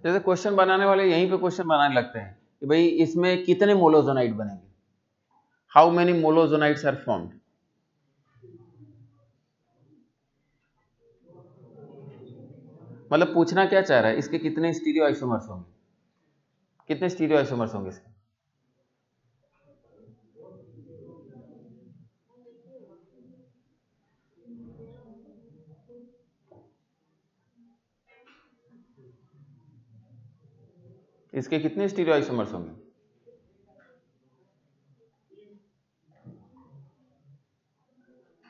A: जैसे क्वेश्चन बनाने वाले यहीं पे क्वेश्चन बनाने लगते हैं कि भाई इसमें कितने मोलोजोनाइड बनेंगे, हाउ मेनी मोलोजोनाइड्स आर फॉर्म्ड। मतलब पूछना क्या चाह रहा है, इसके कितने स्टीरियो आइसोमर्स होंगे, कितने स्टीरियो आइसोमर्स होंगे इसके? इसके कितने स्टीरियो आइसोमर्स होंगे?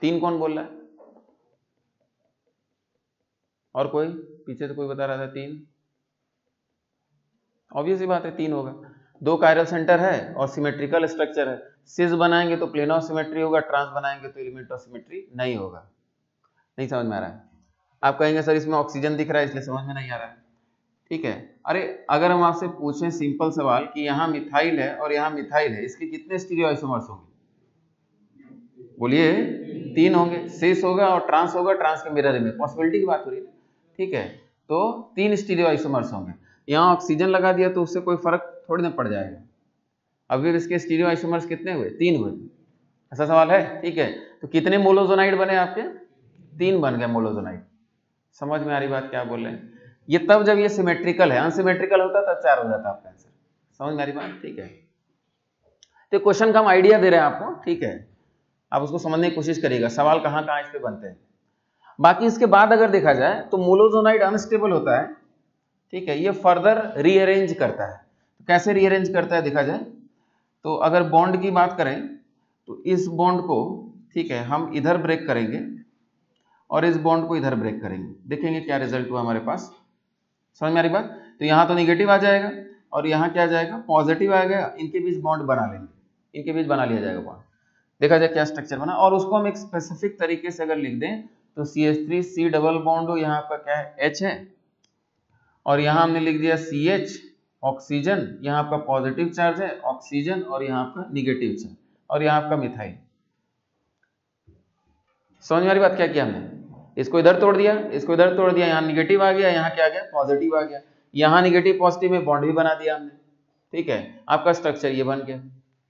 A: 3 कौन बोल रहा है? और कोई? पीछे तो कोई बता रहा था 3। ऑब्वियस ही बात है 3 होगा। 2 कायरल सेंटर है और सिमेट्रिकल स्ट्रक्चर है। सिस बनाएंगे तो प्लेन ऑफ सिमेट्री होगा, ट्रांस बनाएंगे तो एलिमेंट ऑफ सिमेट्री नहीं होगा। नहीं समझ में आ रहा है? आप कहेंगे सर इसमें ऑक्सीजन दिख रहा है इसलिए समझ में नहीं आ रहा है। ठीक है, अरे अगर हम आपसे पूछें सिंपल सवाल कि यहाँ मिथाइल है और यहाँ मिथाइल है, इसके कितने स्टीरियो आइसोमर्स होंगे? बोलिए 3 होंगे। सिस होगा और ट्रांस होगा, ट्रांस के मिरर में, पॉसिबिलिटी की बात हो रही है। ठीक है, तो 3 स्टीरियो आइसोमर्स होंगे। यहाँ ऑक्सीजन लगा दिया तो उससे कोई फर्क थोड़ी ना पड़ जाएगा। अब इसके स्टीरियो आइसोमर्स कितने हुए? 3 हुए। ऐसा सवाल है? ठीक है, तो कितने मोलोजोनाइड बने आपके? 3 बन गए मोलोजोनाइड। समझ में आ रही बात क्या बोल रहे हैं? ये तब जब ये सिमेट्रिकल है, अनसिमेट्रिकल होता तब 4 हो जाता आपका आंसर। समझ में आ रही बात? ठीक है, तो क्वेश्चन का हम आइडिया दे रहे हैं आपको। ठीक है, आप उसको समझने की कोशिश करिएगा, सवाल कहाँ कहाँ इस पे बनते हैं। बाकी इसके बाद अगर देखा जाए तो मोलोजोनाइड अनस्टेबल होता है। ठीक है, ये फर्दर रीअरेंज करता है। तो कैसे रीअरेंज करता है देखा जाए तो अगर बॉन्ड की बात करें तो इस बॉन्ड को, ठीक है, हम इधर ब्रेक करेंगे और इस बॉन्ड को इधर ब्रेक करेंगे, देखेंगे क्या रिजल्ट हुआ हमारे पास। समझ में आ रही बात? तो यहाँ तो निगेटिव आ जाएगा और यहाँ क्या आ जाएगा? पॉजिटिव आ गया। इनके बीच बॉन्ड बना लेंगे, इनके बीच बना लिया जाएगा बॉन्ड। देखा जाए क्या स्ट्रक्चर बना, और उसको हम एक स्पेसिफिक तरीके से अगर लिख दें तो CH3 C डबल बॉन्ड हो, यहाँ आपका क्या है? H है, और यहाँ हमने लिख दिया CH ऑक्सीजन, यहाँ आपका पॉजिटिव चार्ज है ऑक्सीजन, और यहाँ आपका निगेटिव चार्ज, और यहाँ आपका मिथाइल। समझ में आ रही बात क्या किया हमने? इसको इधर तोड़ दिया, इसको इधर तोड़ दिया, यहाँ निगेटिव आ गया, यहाँ क्या आ गया? पॉजिटिव आ गया। यहाँ निगेटिव पॉजिटिव में बॉन्ड भी बना दिया हमने। ठीक है, आपका स्ट्रक्चर ये बन गया।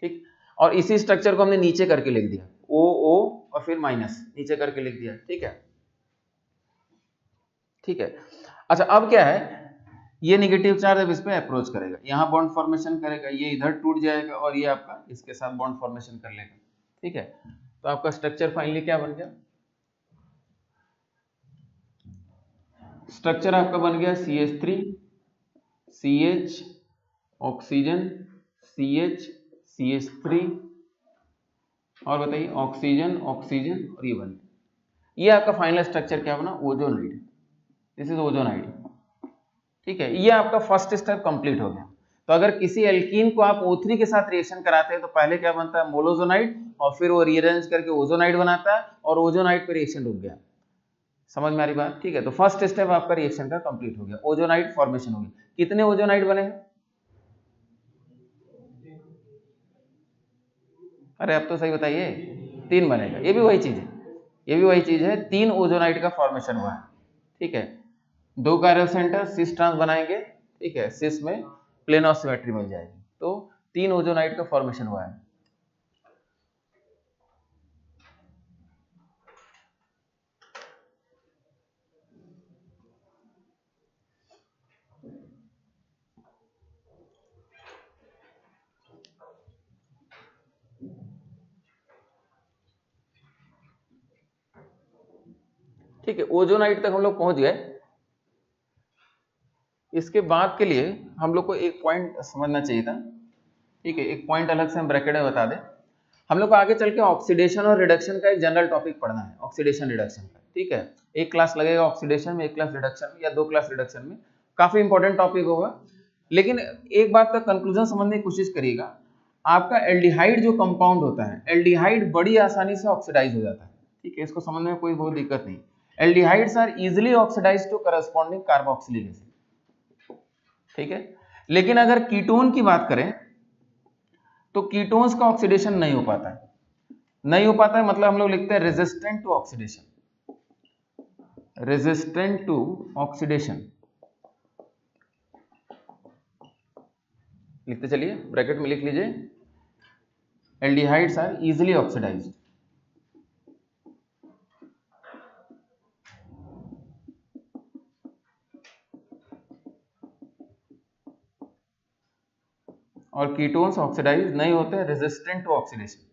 A: ठीक, और इसी स्ट्रक्चर को हमने नीचे करके लिख दिया, OO और फिर माइनस नीचे करके लिख दिया। ठीक है, ठीक है। अच्छा, अब क्या है, ये निगेटिव चार्ज अब इस पे अप्रोच करेगा, यहाँ बॉन्ड फॉर्मेशन करेगा, ये इधर टूट जाएगा और ये आपका इसके साथ बॉन्ड फॉर्मेशन कर लेगा। ठीक है, तो आपका स्ट्रक्चर फाइनली क्या बन गया? स्ट्रक्चर आपका बन गया CH3 CH oxygen CH CH3, और बताइए ऑक्सीजन ऑक्सीजन, और ये बन, ये आपका फाइनल स्ट्रक्चर क्या बना? ओजोनाइड। This is ozonide. ठीक है, ये आपका फर्स्ट स्टेप कंप्लीट हो गया। तो अगर किसी एल्कीन को आप O3 के साथ रिएक्शन कराते हैं तो पहले क्या बनता है? मोलोजोनाइड, और फिर वो रीअरेंज करके ओजोनाइड बनाता है, और ओजोनाइड पे रिएक्शन रुक गया। समझ में आ रही बात? ठीक है, तो फर्स्ट स्टेप आपका रिएक्शन का कंप्लीट हो गया, ओजोनाइड फॉर्मेशन हो गया। कितने ओजोनाइड बने हैं? अरे अब तो सही बताइए। 3 बनेगा। ये भी वही चीज है, ये भी वही चीज है, 3 ओजोनाइड का फॉर्मेशन हुआ है। ठीक है, 2 कायरल सेंटर सिस ट्रांस बनाएंगे। ठीक है, सिस में प्लेन ऑफ सिमेट्री मिल जाएगी, तो 3 ओजोनाइड का फॉर्मेशन हुआ है। ठीक है, ओजोनाइड तक हम लोग पहुंच गए। इसके बाद के लिए हम लोग को एक पॉइंट समझना चाहिए था। ठीक है, एक पॉइंट अलग से हम ब्रैकेट में बता दें। हम लोग को आगे चल के ऑक्सीडेशन और रिडक्शन का एक जनरल टॉपिक पढ़ना है, ऑक्सीडेशन रिडक्शन का। ठीक है, एक क्लास लगेगा ऑक्सीडेशन में, एक क्लास रिडक्शन में, या 2 क्लास रिडक्शन में। काफी इंपॉर्टेंट टॉपिक होगा। लेकिन एक बात का कंक्लूजन समझने की कोशिश करिएगा, आपका एल्डिहाइड जो कंपाउंड होता है, एल्डिहाइड बड़ी आसानी से ऑक्सीडाइज हो जाता है। ठीक है, इसको समझने में कोई बहुत दिक्कत नहीं। Aldehydes are easily oxidise to corresponding carboxylic acid. ठीक है, लेकिन अगर कीटोन की बात करें तो कीटोन्स का ऑक्सीडेशन नहीं हो पाता है। नहीं हो पाता है मतलब हम लोग लिखते हैं resistant to oxidation, resistant to oxidation लिखते चलिए, ब्रैकेट में लिख लीजिए, एल्डिहाइड्स आर इजिली ऑक्सीडाइज्ड। और कीटोन्स ऑक्सीडाइज नहीं होते, रेजिस्टेंट टू ऑक्सीडेशन।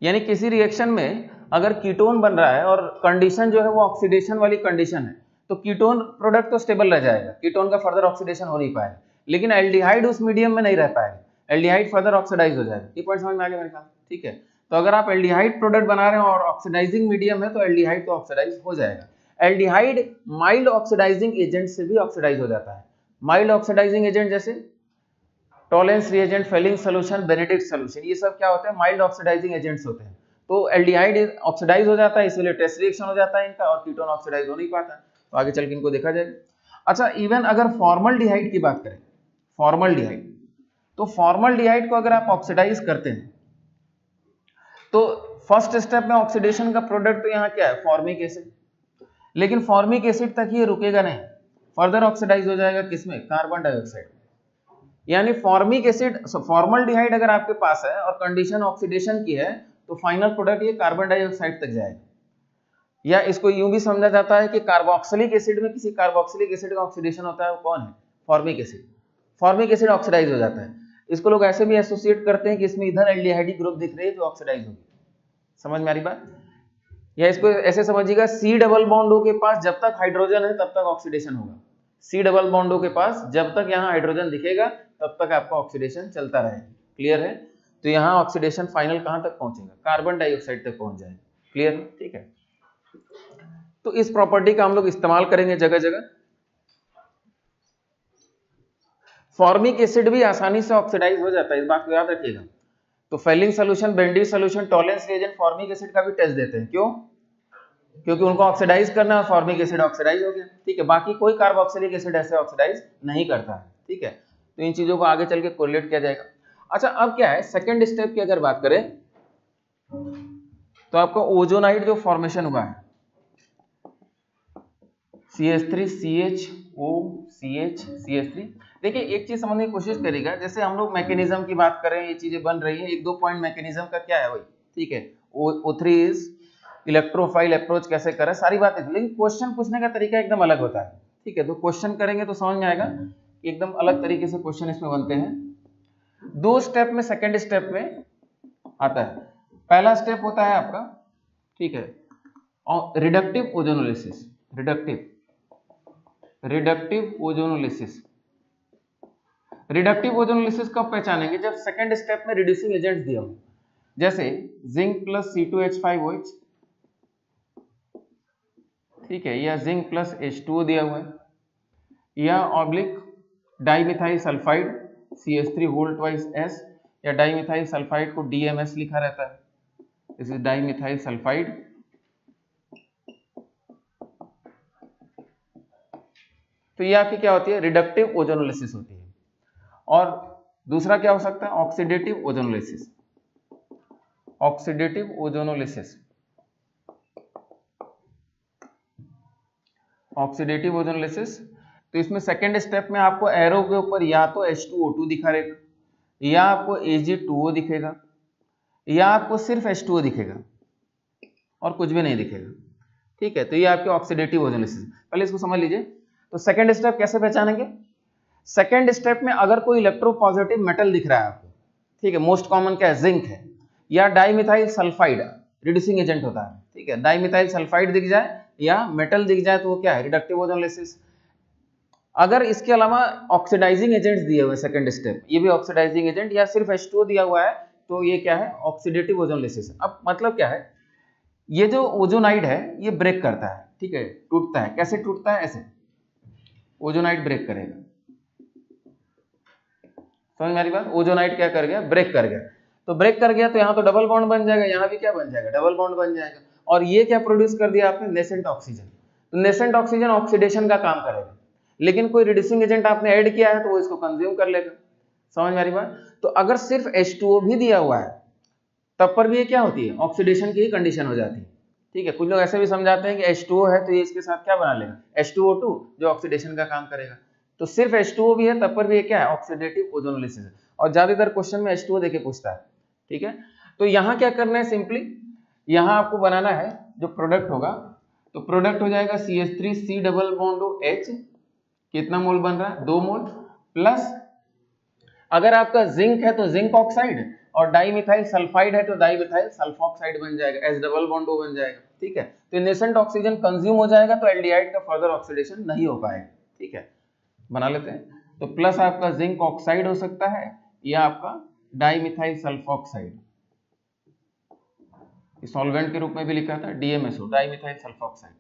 A: यानी किसी रिएक्शन में अगर कीटोन बन रहा है और कंडीशन जो है वो ऑक्सीडेशन वाली कंडीशन है, तो कीटोन प्रोडक्ट तो स्टेबल रह जाएगा, कीटोन का फर्दर ऑक्सीडेशन हो नहीं पाएगा, लेकिन एल्डिहाइड उस मीडियम में नहीं रह पाएगा, एल्डिहाइड फर्दर ऑक्सीडाइज हो जाएगा। ये पॉइंट समझ में आ गया मेरे ख्याल, ठीक है। तो अगर आप एल्डिहाइड प्रोडक्ट बना रहे हैं और ऑक्सीडाइजिंग मीडियम है तो एल्डिहाइड तो ऑक्सीडाइज हो जाएगा। एल्डिहाइड माइल्ड ऑक्सीडाइजिंग एजेंट से भी ऑक्सीडाइज हो जाता है। माइल्ड ऑक्सीडाइजिंग एजेंट जैसे Tollens reagent, Fehling solution, Benedict solution, ये सब क्या होते हैं? माइल्ड ऑक्सीडाइजिंग एजेंट्स होते हैं। तो एल्डिहाइड ऑक्सीडाइज हो जाता है, इसलिए टेस्ट रिएक्शन हो जाता है इनका, और कीटोन ऑक्सीडाइज हो नहीं पाता। तो आगे चल के इनको देखा जाएगा। अच्छा, इवन अगर फॉर्मल्डिहाइड की बात करें, फॉर्मल्डिहाइड, तो फॉर्मल्डिहाइड को अगर आप ऑक्सीडाइज करते हैं तो फर्स्ट स्टेप में ऑक्सीडेशन का प्रोडक्ट तो यहाँ क्या है? Formic acid. लेकिन फॉर्मिक एसिड तक ये रुकेगा नहीं, फर्दर ऑक्सीडाइज हो जाएगा किसमें? Carbon dioxide. यानी फॉर्मिक एसिड, फॉर्मल्डिहाइड अगर आपके पास है और कंडीशन ऑक्सीडेशन की है तो फाइनल प्रोडक्ट ये कार्बन डाइऑक्साइड तक जाएगा। या इसको यूं भी समझा जाता है कि कार्बोक्सिलिक एसिड में किसी कार्बोक्सिलिक एसिड का ऑक्सीडेशन होता है, वो कौन है? Formic acid. Formic acid oxidise हो जाता है। इसको लोग ऐसे भी एसोसिएट करते हैं कि इसमें इधर एल्डिहाइड ग्रुप दिख रही है जो ऑक्सीडाइज होगी। समझ में आ रही बात? या इसको ऐसे समझिएगा, सी डबल बॉन्डो के पास जब तक हाइड्रोजन है तब तक ऑक्सीडेशन होगा। सी डबल बॉन्डो के पास जब तक यहाँ हाइड्रोजन दिखेगा तब तक आपका ऑक्सीडेशन चलता रहेगा। क्लियर है? तो यहाँ ऑक्सीडेशन फाइनल कहाँ तक पहुंचेगा? कार्बन डाइऑक्साइड तक पहुंच जाएगा। क्लियर है? ठीक है। तो इस प्रॉपर्टी का हम लोग इस्तेमाल करेंगे जगह जगह। फॉर्मिक एसिड भी आसानी से ऑक्सीडाइज हो जाता है, इस बात को याद रखिएगा। तो Fehling solution, Benedict's solution, Tollens reagent formic acid का भी टेस्ट देते हैं। क्यों? क्योंकि उनको ऑक्सीडाइज करना है और फॉर्मिक एसिड ऑक्सीडाइज हो गया। ठीक है, बाकी कोई कार्बोक्सिलिक एसिड ऐसे ऑक्सीडाइज नहीं करता है। ठीक है, तो इन चीजों को आगे चल के कोरिलेट किया जाएगा। अच्छा, अब क्या है सेकंड स्टेप की अगर बात करें तो आपका ओजोनाइड जो फॉर्मेशन हुआ है, CH3 CHO CH CH3। देखिए एक चीज समझने की कोशिश करेगा, जैसे हम लोग मैकेनिज्म की बात करें, ये चीजें बन रही है, एक दो पॉइंट मैकेनिज्म का क्या है वही। ठीक है, O3 इज इलेक्ट्रोफाइल अप्रोच कैसे करें, सारी बातें, लेकिन क्वेश्चन पूछने का तरीका एकदम अलग होता है। ठीक है, तो क्वेश्चन करेंगे तो समझ में आएगा कि एकदम अलग तरीके से क्वेश्चन इसमें बनते हैं। दो स्टेप में, सेकंड स्टेप में आता है। पहला स्टेप होता है आपका, ठीक है, reductive ozonolysis. Reductive ozonolysis. Reductive ozonolysis कब पहचानेंगे? जब सेकंड स्टेप में रिड्यूसिंग एजेंट्स दिया हो, जैसे जिंक प्लस C2H5OH, ठीक है, या जिंक प्लस H2O दिया हुआ है, या oblique dimethyl sulphide CH3 S, या डाइमिथाइल सल्फाइड को DMS लिखा रहता है, दिस इज डाइमिथाइल सल्फाइड। तो ये आपकी क्या होती है? रिडक्टिव ओजोनोलिसिस होती है। और दूसरा क्या हो सकता है? Oxidative ozonolysis. Oxidative ozonolysis, oxidative ozonolysis. तो इसमें सेकंड स्टेप में आपको एरो के ऊपर या तो H2O2 दिखा रहेगा, या आपको Ag2O दिखेगा, या आपको सिर्फ H2O दिखेगा और कुछ भी नहीं दिखेगा। ठीक है, तो ये आपके ऑक्सीडेटिव ओजोनोलिसिस। पहले इसको समझ लीजिए। तो सेकंड स्टेप कैसे पहचानेंगे? सेकंड स्टेप में अगर कोई इलेक्ट्रोपॉजिटिव मेटल दिख रहा है आपको, ठीक है, मोस्ट कॉमन क्या है? जिंक है, या डाइमिथाइल सल्फाइड रिड्यूसिंग एजेंट होता है। ठीक है, डाइमिथाइल सल्फाइड दिख जाए या मेटल दिख जाए तो वो क्या है? Reductive ozonolysis. अगर इसके अलावा ऑक्सीडाइजिंग एजेंट्स दिए हुए सेकंड स्टेप, ये भी ऑक्सीडाइजिंग एजेंट, या सिर्फ H2O दिया हुआ है, तो ये क्या है? Oxidative ozonolysis. अब मतलब क्या है? ये जो ओजोनाइड है ये ब्रेक करता है, ठीक है, टूटता है। कैसे टूटता है? ऐसे ओजोनाइड ब्रेक करेगा। समझ में आ रही बात? ओजोनाइड क्या कर गया? ब्रेक कर गया। तो ब्रेक कर गया तो यहाँ तो डबल बॉन्ड बन जाएगा, यहाँ भी क्या बन जाएगा? डबल बॉन्ड बन जाएगा। और ये क्या प्रोड्यूस कर दिया आपने? Nascent oxygen. तो नेसेंट ऑक्सीजन ऑक्सीडेशन का काम करेगा, लेकिन कोई रिड्यूसिंग एजेंट आपने ऐड किया है तो वो इसको कंज्यूम कर लेगा। समझ में आ रही बात? तो अगर सिर्फ H2O भी दिया हुआ है तब पर भी ये क्या होती है? ऑक्सीडेशन की ही कंडीशन हो जाती है। ठीक है, कुछ लोग ऐसे भी समझाते हैं कि H2O है तो ये इसके साथ क्या बना लेगा? H2O2, जो ऑक्सीडेशन का काम करेगा। तो सिर्फ H2O भी है तब पर भी ये क्या है? ऑक्सीडेटिव ओजोनोलिसिस है। और ज्यादातर क्वेश्चन में H2O देके पूछता है। ठीक है, तो यहाँ क्या करना है? सिंपली यहाँ आपको बनाना है जो प्रोडक्ट होगा, तो प्रोडक्ट हो जाएगा CH3C डबल बॉन्ड H, कितना मोल बन रहा है? 2 मोल, प्लस अगर आपका जिंक है तो जिंक ऑक्साइड, और डाइमिथाइल सल्फाइड है तो डाइमिथाइल सल्फॉक्साइड बन जाएगा, एस डबल बॉन्ड O बन जाएगा, ठीक है। तो नेसेंट ऑक्सीजन कंज्यूम हो जाएगा तो एल्डिहाइड का फर्दर ऑक्सीडेशन नहीं हो पाएगा, ठीक है, बना लेते हैं। तो प्लस आपका जिंक ऑक्साइड हो सकता है या आपका डाइमिथाइल सल्फॉक्साइड, सॉल्वेंट के रूप में भी लिखा था DMSO, डाइमिथाइल सल्फॉक्साइड।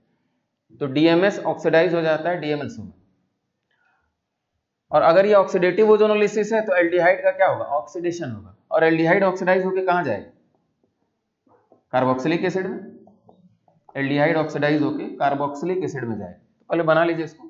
A: तो DMS ऑक्सीडाइज हो जाता है DMSO में, और अगर ये ऑक्सीडेटिव ओजोनोलिसिस है तो एल्डिहाइड का क्या होगा, ऑक्सीडेशन होगा, और एल्डिहाइड ऑक्सीडाइज होकर कहां जाएगा, कार्बोक्सिलिक एसिड में। एल्डिहाइड ऑक्सीडाइज होकर कार्बोक्सिलिक एसिड में जाएगा। तो पहले बना लीजिए इसको।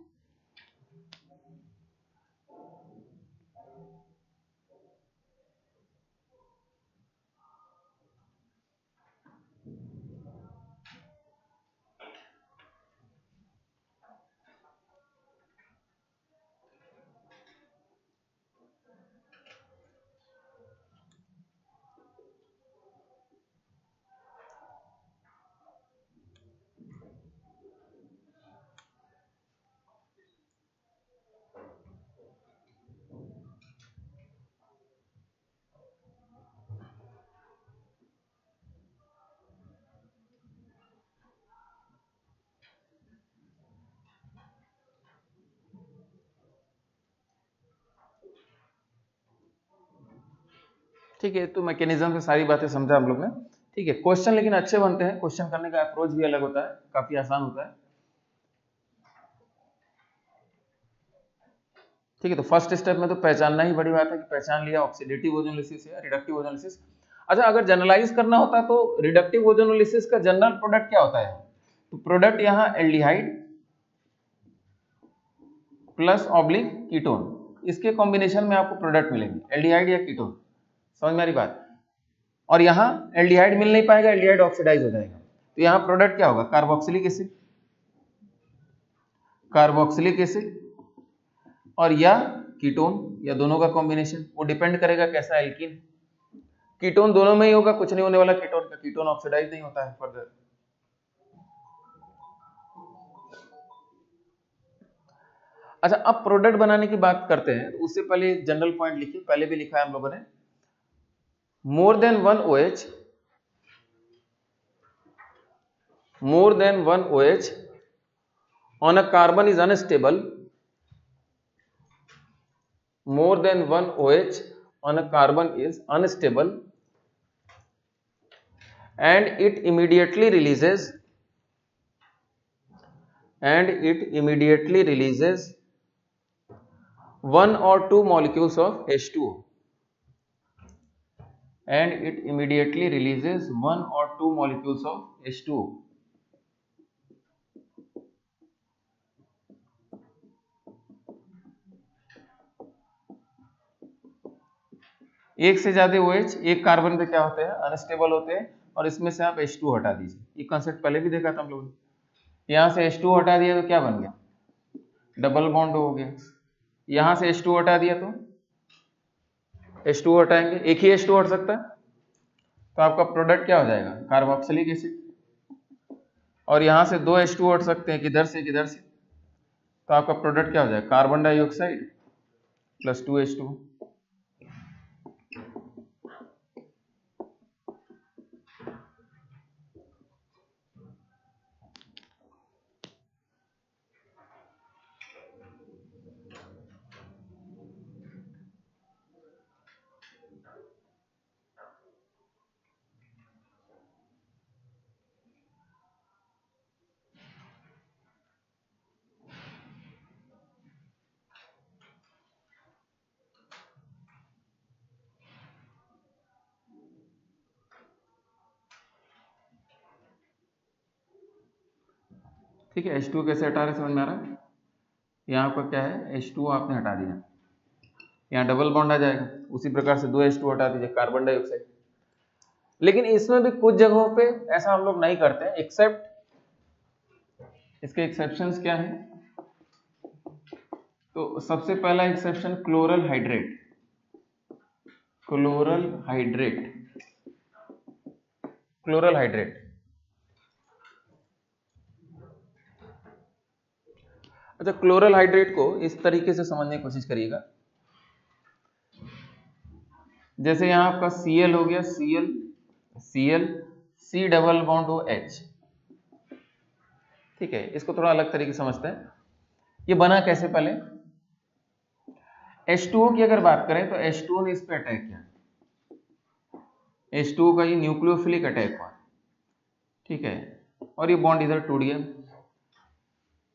A: ठीक है, तो मैकेनिज्म से सारी बातें समझा हम लोग ने, ठीक है। क्वेश्चन लेकिन अच्छे बनते हैं, क्वेश्चन करने का अप्रोच भी अलग होता है, काफी आसान होता है, ठीक है। तो फर्स्ट स्टेप में तो पहचानना ही बड़ी बात है कि पहचान लिया ऑक्सीडेटिव ओजोनोलिसिस या रिडक्टिव ओजोनोलिसिस। अच्छा, अगर जनरलाइज करना होता तो रिडक्टिव ओजोनोलिसिस का जनरल प्रोडक्ट क्या होता है, तो प्रोडक्ट यहाँ एल्डिहाइड प्लस ऑब्लिक कीटोन, इसके कॉम्बिनेशन में आपको प्रोडक्ट मिलेंगे, एल्डिहाइड या कीटोन, समझ में आ रही बात। और यहाँ एल्डिहाइड मिल नहीं पाएगा, एल्डिहाइड ऑक्सीडाइज हो जाएगा, तो यहाँ प्रोडक्ट क्या होगा, कार्बोक्सिलिक एसिड, कार्बोक्सिलिक एसिड और या कीटोन, या दोनों का कॉम्बिनेशन। वो डिपेंड करेगा कैसा एल्कीन, कीटोन दोनों में ही होगा, कुछ नहीं होने वाला कीटोन का, कीटोन ऑक्सीडाइज नहीं होता है फर्दर। अच्छा, अब प्रोडक्ट बनाने की बात करते हैं, तो उससे पहले जनरल पॉइंट लिखिए, पहले भी लिखा है हम लोगों ने, more than one OH on a carbon is unstable, more than one OH on a carbon is unstable, and it immediately releases one or two molecules of H2O, and it immediately releases one or two molecules of H2O. एक से ज्यादा OH एक carbon पे क्या होते हैं, unstable होते हैं, और इसमें से आप H2 हटा दीजिए। ये कॉन्सेप्ट पहले भी देखा था हम लोगों ने। यहां से H2 हटा दिया तो क्या बन गया, डबल बॉन्ड हो गया। यहां से H2 हटा दिया तो H2 हटाएंगे, एक ही H2 हट सकता है, तो आपका प्रोडक्ट क्या हो जाएगा, कार्बोक्सिलिक एसिड। और यहां से दो H2 हट सकते हैं, किधर से किधर से, तो आपका प्रोडक्ट क्या हो जाएगा, कार्बन डाइऑक्साइड प्लस 2H2। ठीक है, H2 कैसे हटा रहे समझ में आ रहा है। यहाँ पर क्या है, H2 आपने हटा दिया, यहाँ डबल बॉन्ड आ जाएगा, उसी प्रकार से दो H2 हटा दीजिए, कार्बन डाइऑक्साइड। लेकिन इसमें भी कुछ जगहों पे ऐसा हम लोग नहीं करते हैं, एक्सेप्ट, इसके एक्सेप्शंस क्या है। तो सबसे पहला exception chloral hydrate, chloral hydrate, chloral hydrate. अच्छा, क्लोरल हाइड्रेट को इस तरीके से समझने की कोशिश करिएगा। जैसे यहाँ आपका Cl हो गया, Cl C डबल बॉन्ड हो H, ठीक है। इसको थोड़ा अलग तरीके से समझते हैं। ये बना कैसे, पहले H2O की अगर बात करें तो H2O ने इस पे अटैक किया, H2O का ये न्यूक्लियोफिलिक अटैक हुआ, ठीक है, और ये बॉन्ड इधर टूट गया।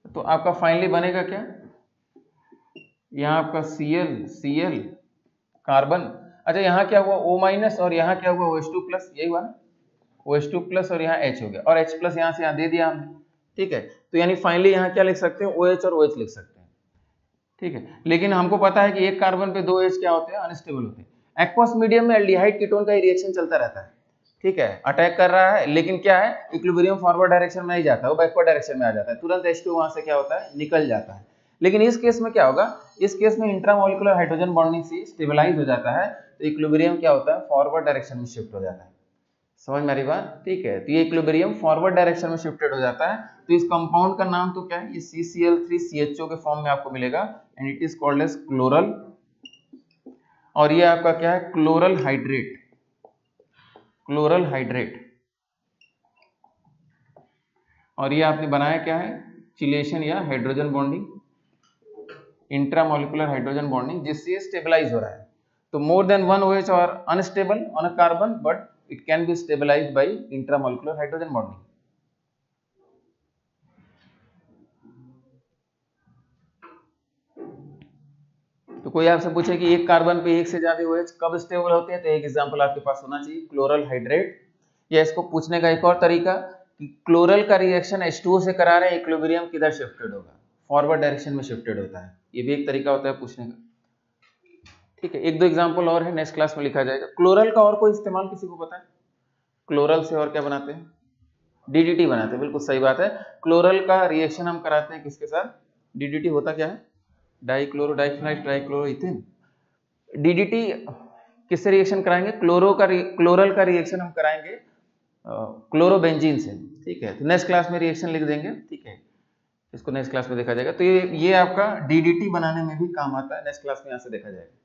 A: तो आपका फाइनली बनेगा क्या, यहाँ आपका Cl कार्बन, अच्छा यहाँ क्या हुआ O- और यहाँ क्या हुआ OH2+, यही हुआ ना, OH2+ और यहाँ H हो गया, और H+ यहाँ से यहाँ दे दिया हमने, ठीक है। तो यानी फाइनली यहाँ क्या लिख सकते हैं, OH और OH लिख सकते हैं, ठीक है। लेकिन हमको पता है कि एक कार्बन पे 2 H क्या होते हैं, अनस्टेबल होते हैं। एक्वस मीडियम में एल्डिहाइड कीटोन का रिएक्शन चलता रहता है, ठीक है, अटैक कर रहा है, लेकिन क्या है, इक्विलिब्रियम फॉरवर्ड डायरेक्शन में नहीं जाता, वो बैकवर्ड डायरेक्शन में आ जाता है, तुरंत H2 वहां से क्या होता है, निकल जाता है। लेकिन इस केस में क्या होगा, इस केस में इंट्रामोलिकुलर हाइड्रोजन बॉन्डिंग से स्टेबलाइज हो जाता है, तो इक्विलिब्रियम क्या होता है, फॉरवर्ड डायरेक्शन में शिफ्ट हो जाता है। समझ में आ रही बात, ठीक है। तो ये इक्विलिब्रियम फॉरवर्ड डायरेक्शन में शिफ्टेड हो जाता है। तो इस कंपाउंड का नाम तो क्या है, ये CCl3CHO के फॉर्म में आपको मिलेगा, and it is called as chloral, और ये आपका क्या है, क्लोरल हाइड्रेट, क्लोरल हाइड्रेट। और ये आपने बनाया क्या है, चिलेशन या hydrogen bonding, intramolecular hydrogen bonding, जिससे स्टेबलाइज हो रहा है। तो मोर देन वन OH और unstable on a carbon, but it can be stabilized by intramolecular hydrogen bonding. तो कोई आपसे पूछे कि एक कार्बन पे एक से ज्यादा OH कब स्टेबल होते हैं, तो एक एग्जांपल आपके पास होना चाहिए, क्लोरल हाइड्रेट। या इसको पूछने का एक और तरीका कि क्लोरल का रिएक्शन H2O से करा रहे हैं, इक्विलिब्रियम किधर शिफ्टेड होगा, फॉरवर्ड डायरेक्शन में शिफ्टेड होता है। ये भी एक तरीका होता है पूछने का, ठीक है। एक दो एग्जांपल और है, नेक्स्ट क्लास में लिखा जाएगा। क्लोरल का और कोई इस्तेमाल किसी को पता है, क्लोरल से और क्या बनाते हैं, DDT बनाते हैं, बिल्कुल सही बात है। क्लोरल का रिएक्शन हम कराते हैं किसके साथ, DDT होता क्या है, डाइक्लोरो डाइफेनाइल ट्राइक्लोरो इथेन। DDT किससे रिएक्शन कराएंगे, क्लोरल का रिएक्शन हम कराएंगे क्लोरोबेंजीन से, ठीक है। तो नेक्स्ट क्लास में रिएक्शन लिख देंगे, ठीक है, इसको नेक्स्ट क्लास में देखा जाएगा। तो ये आपका DDT बनाने में भी काम आता है, नेक्स्ट क्लास में यहाँ से देखा जाएगा।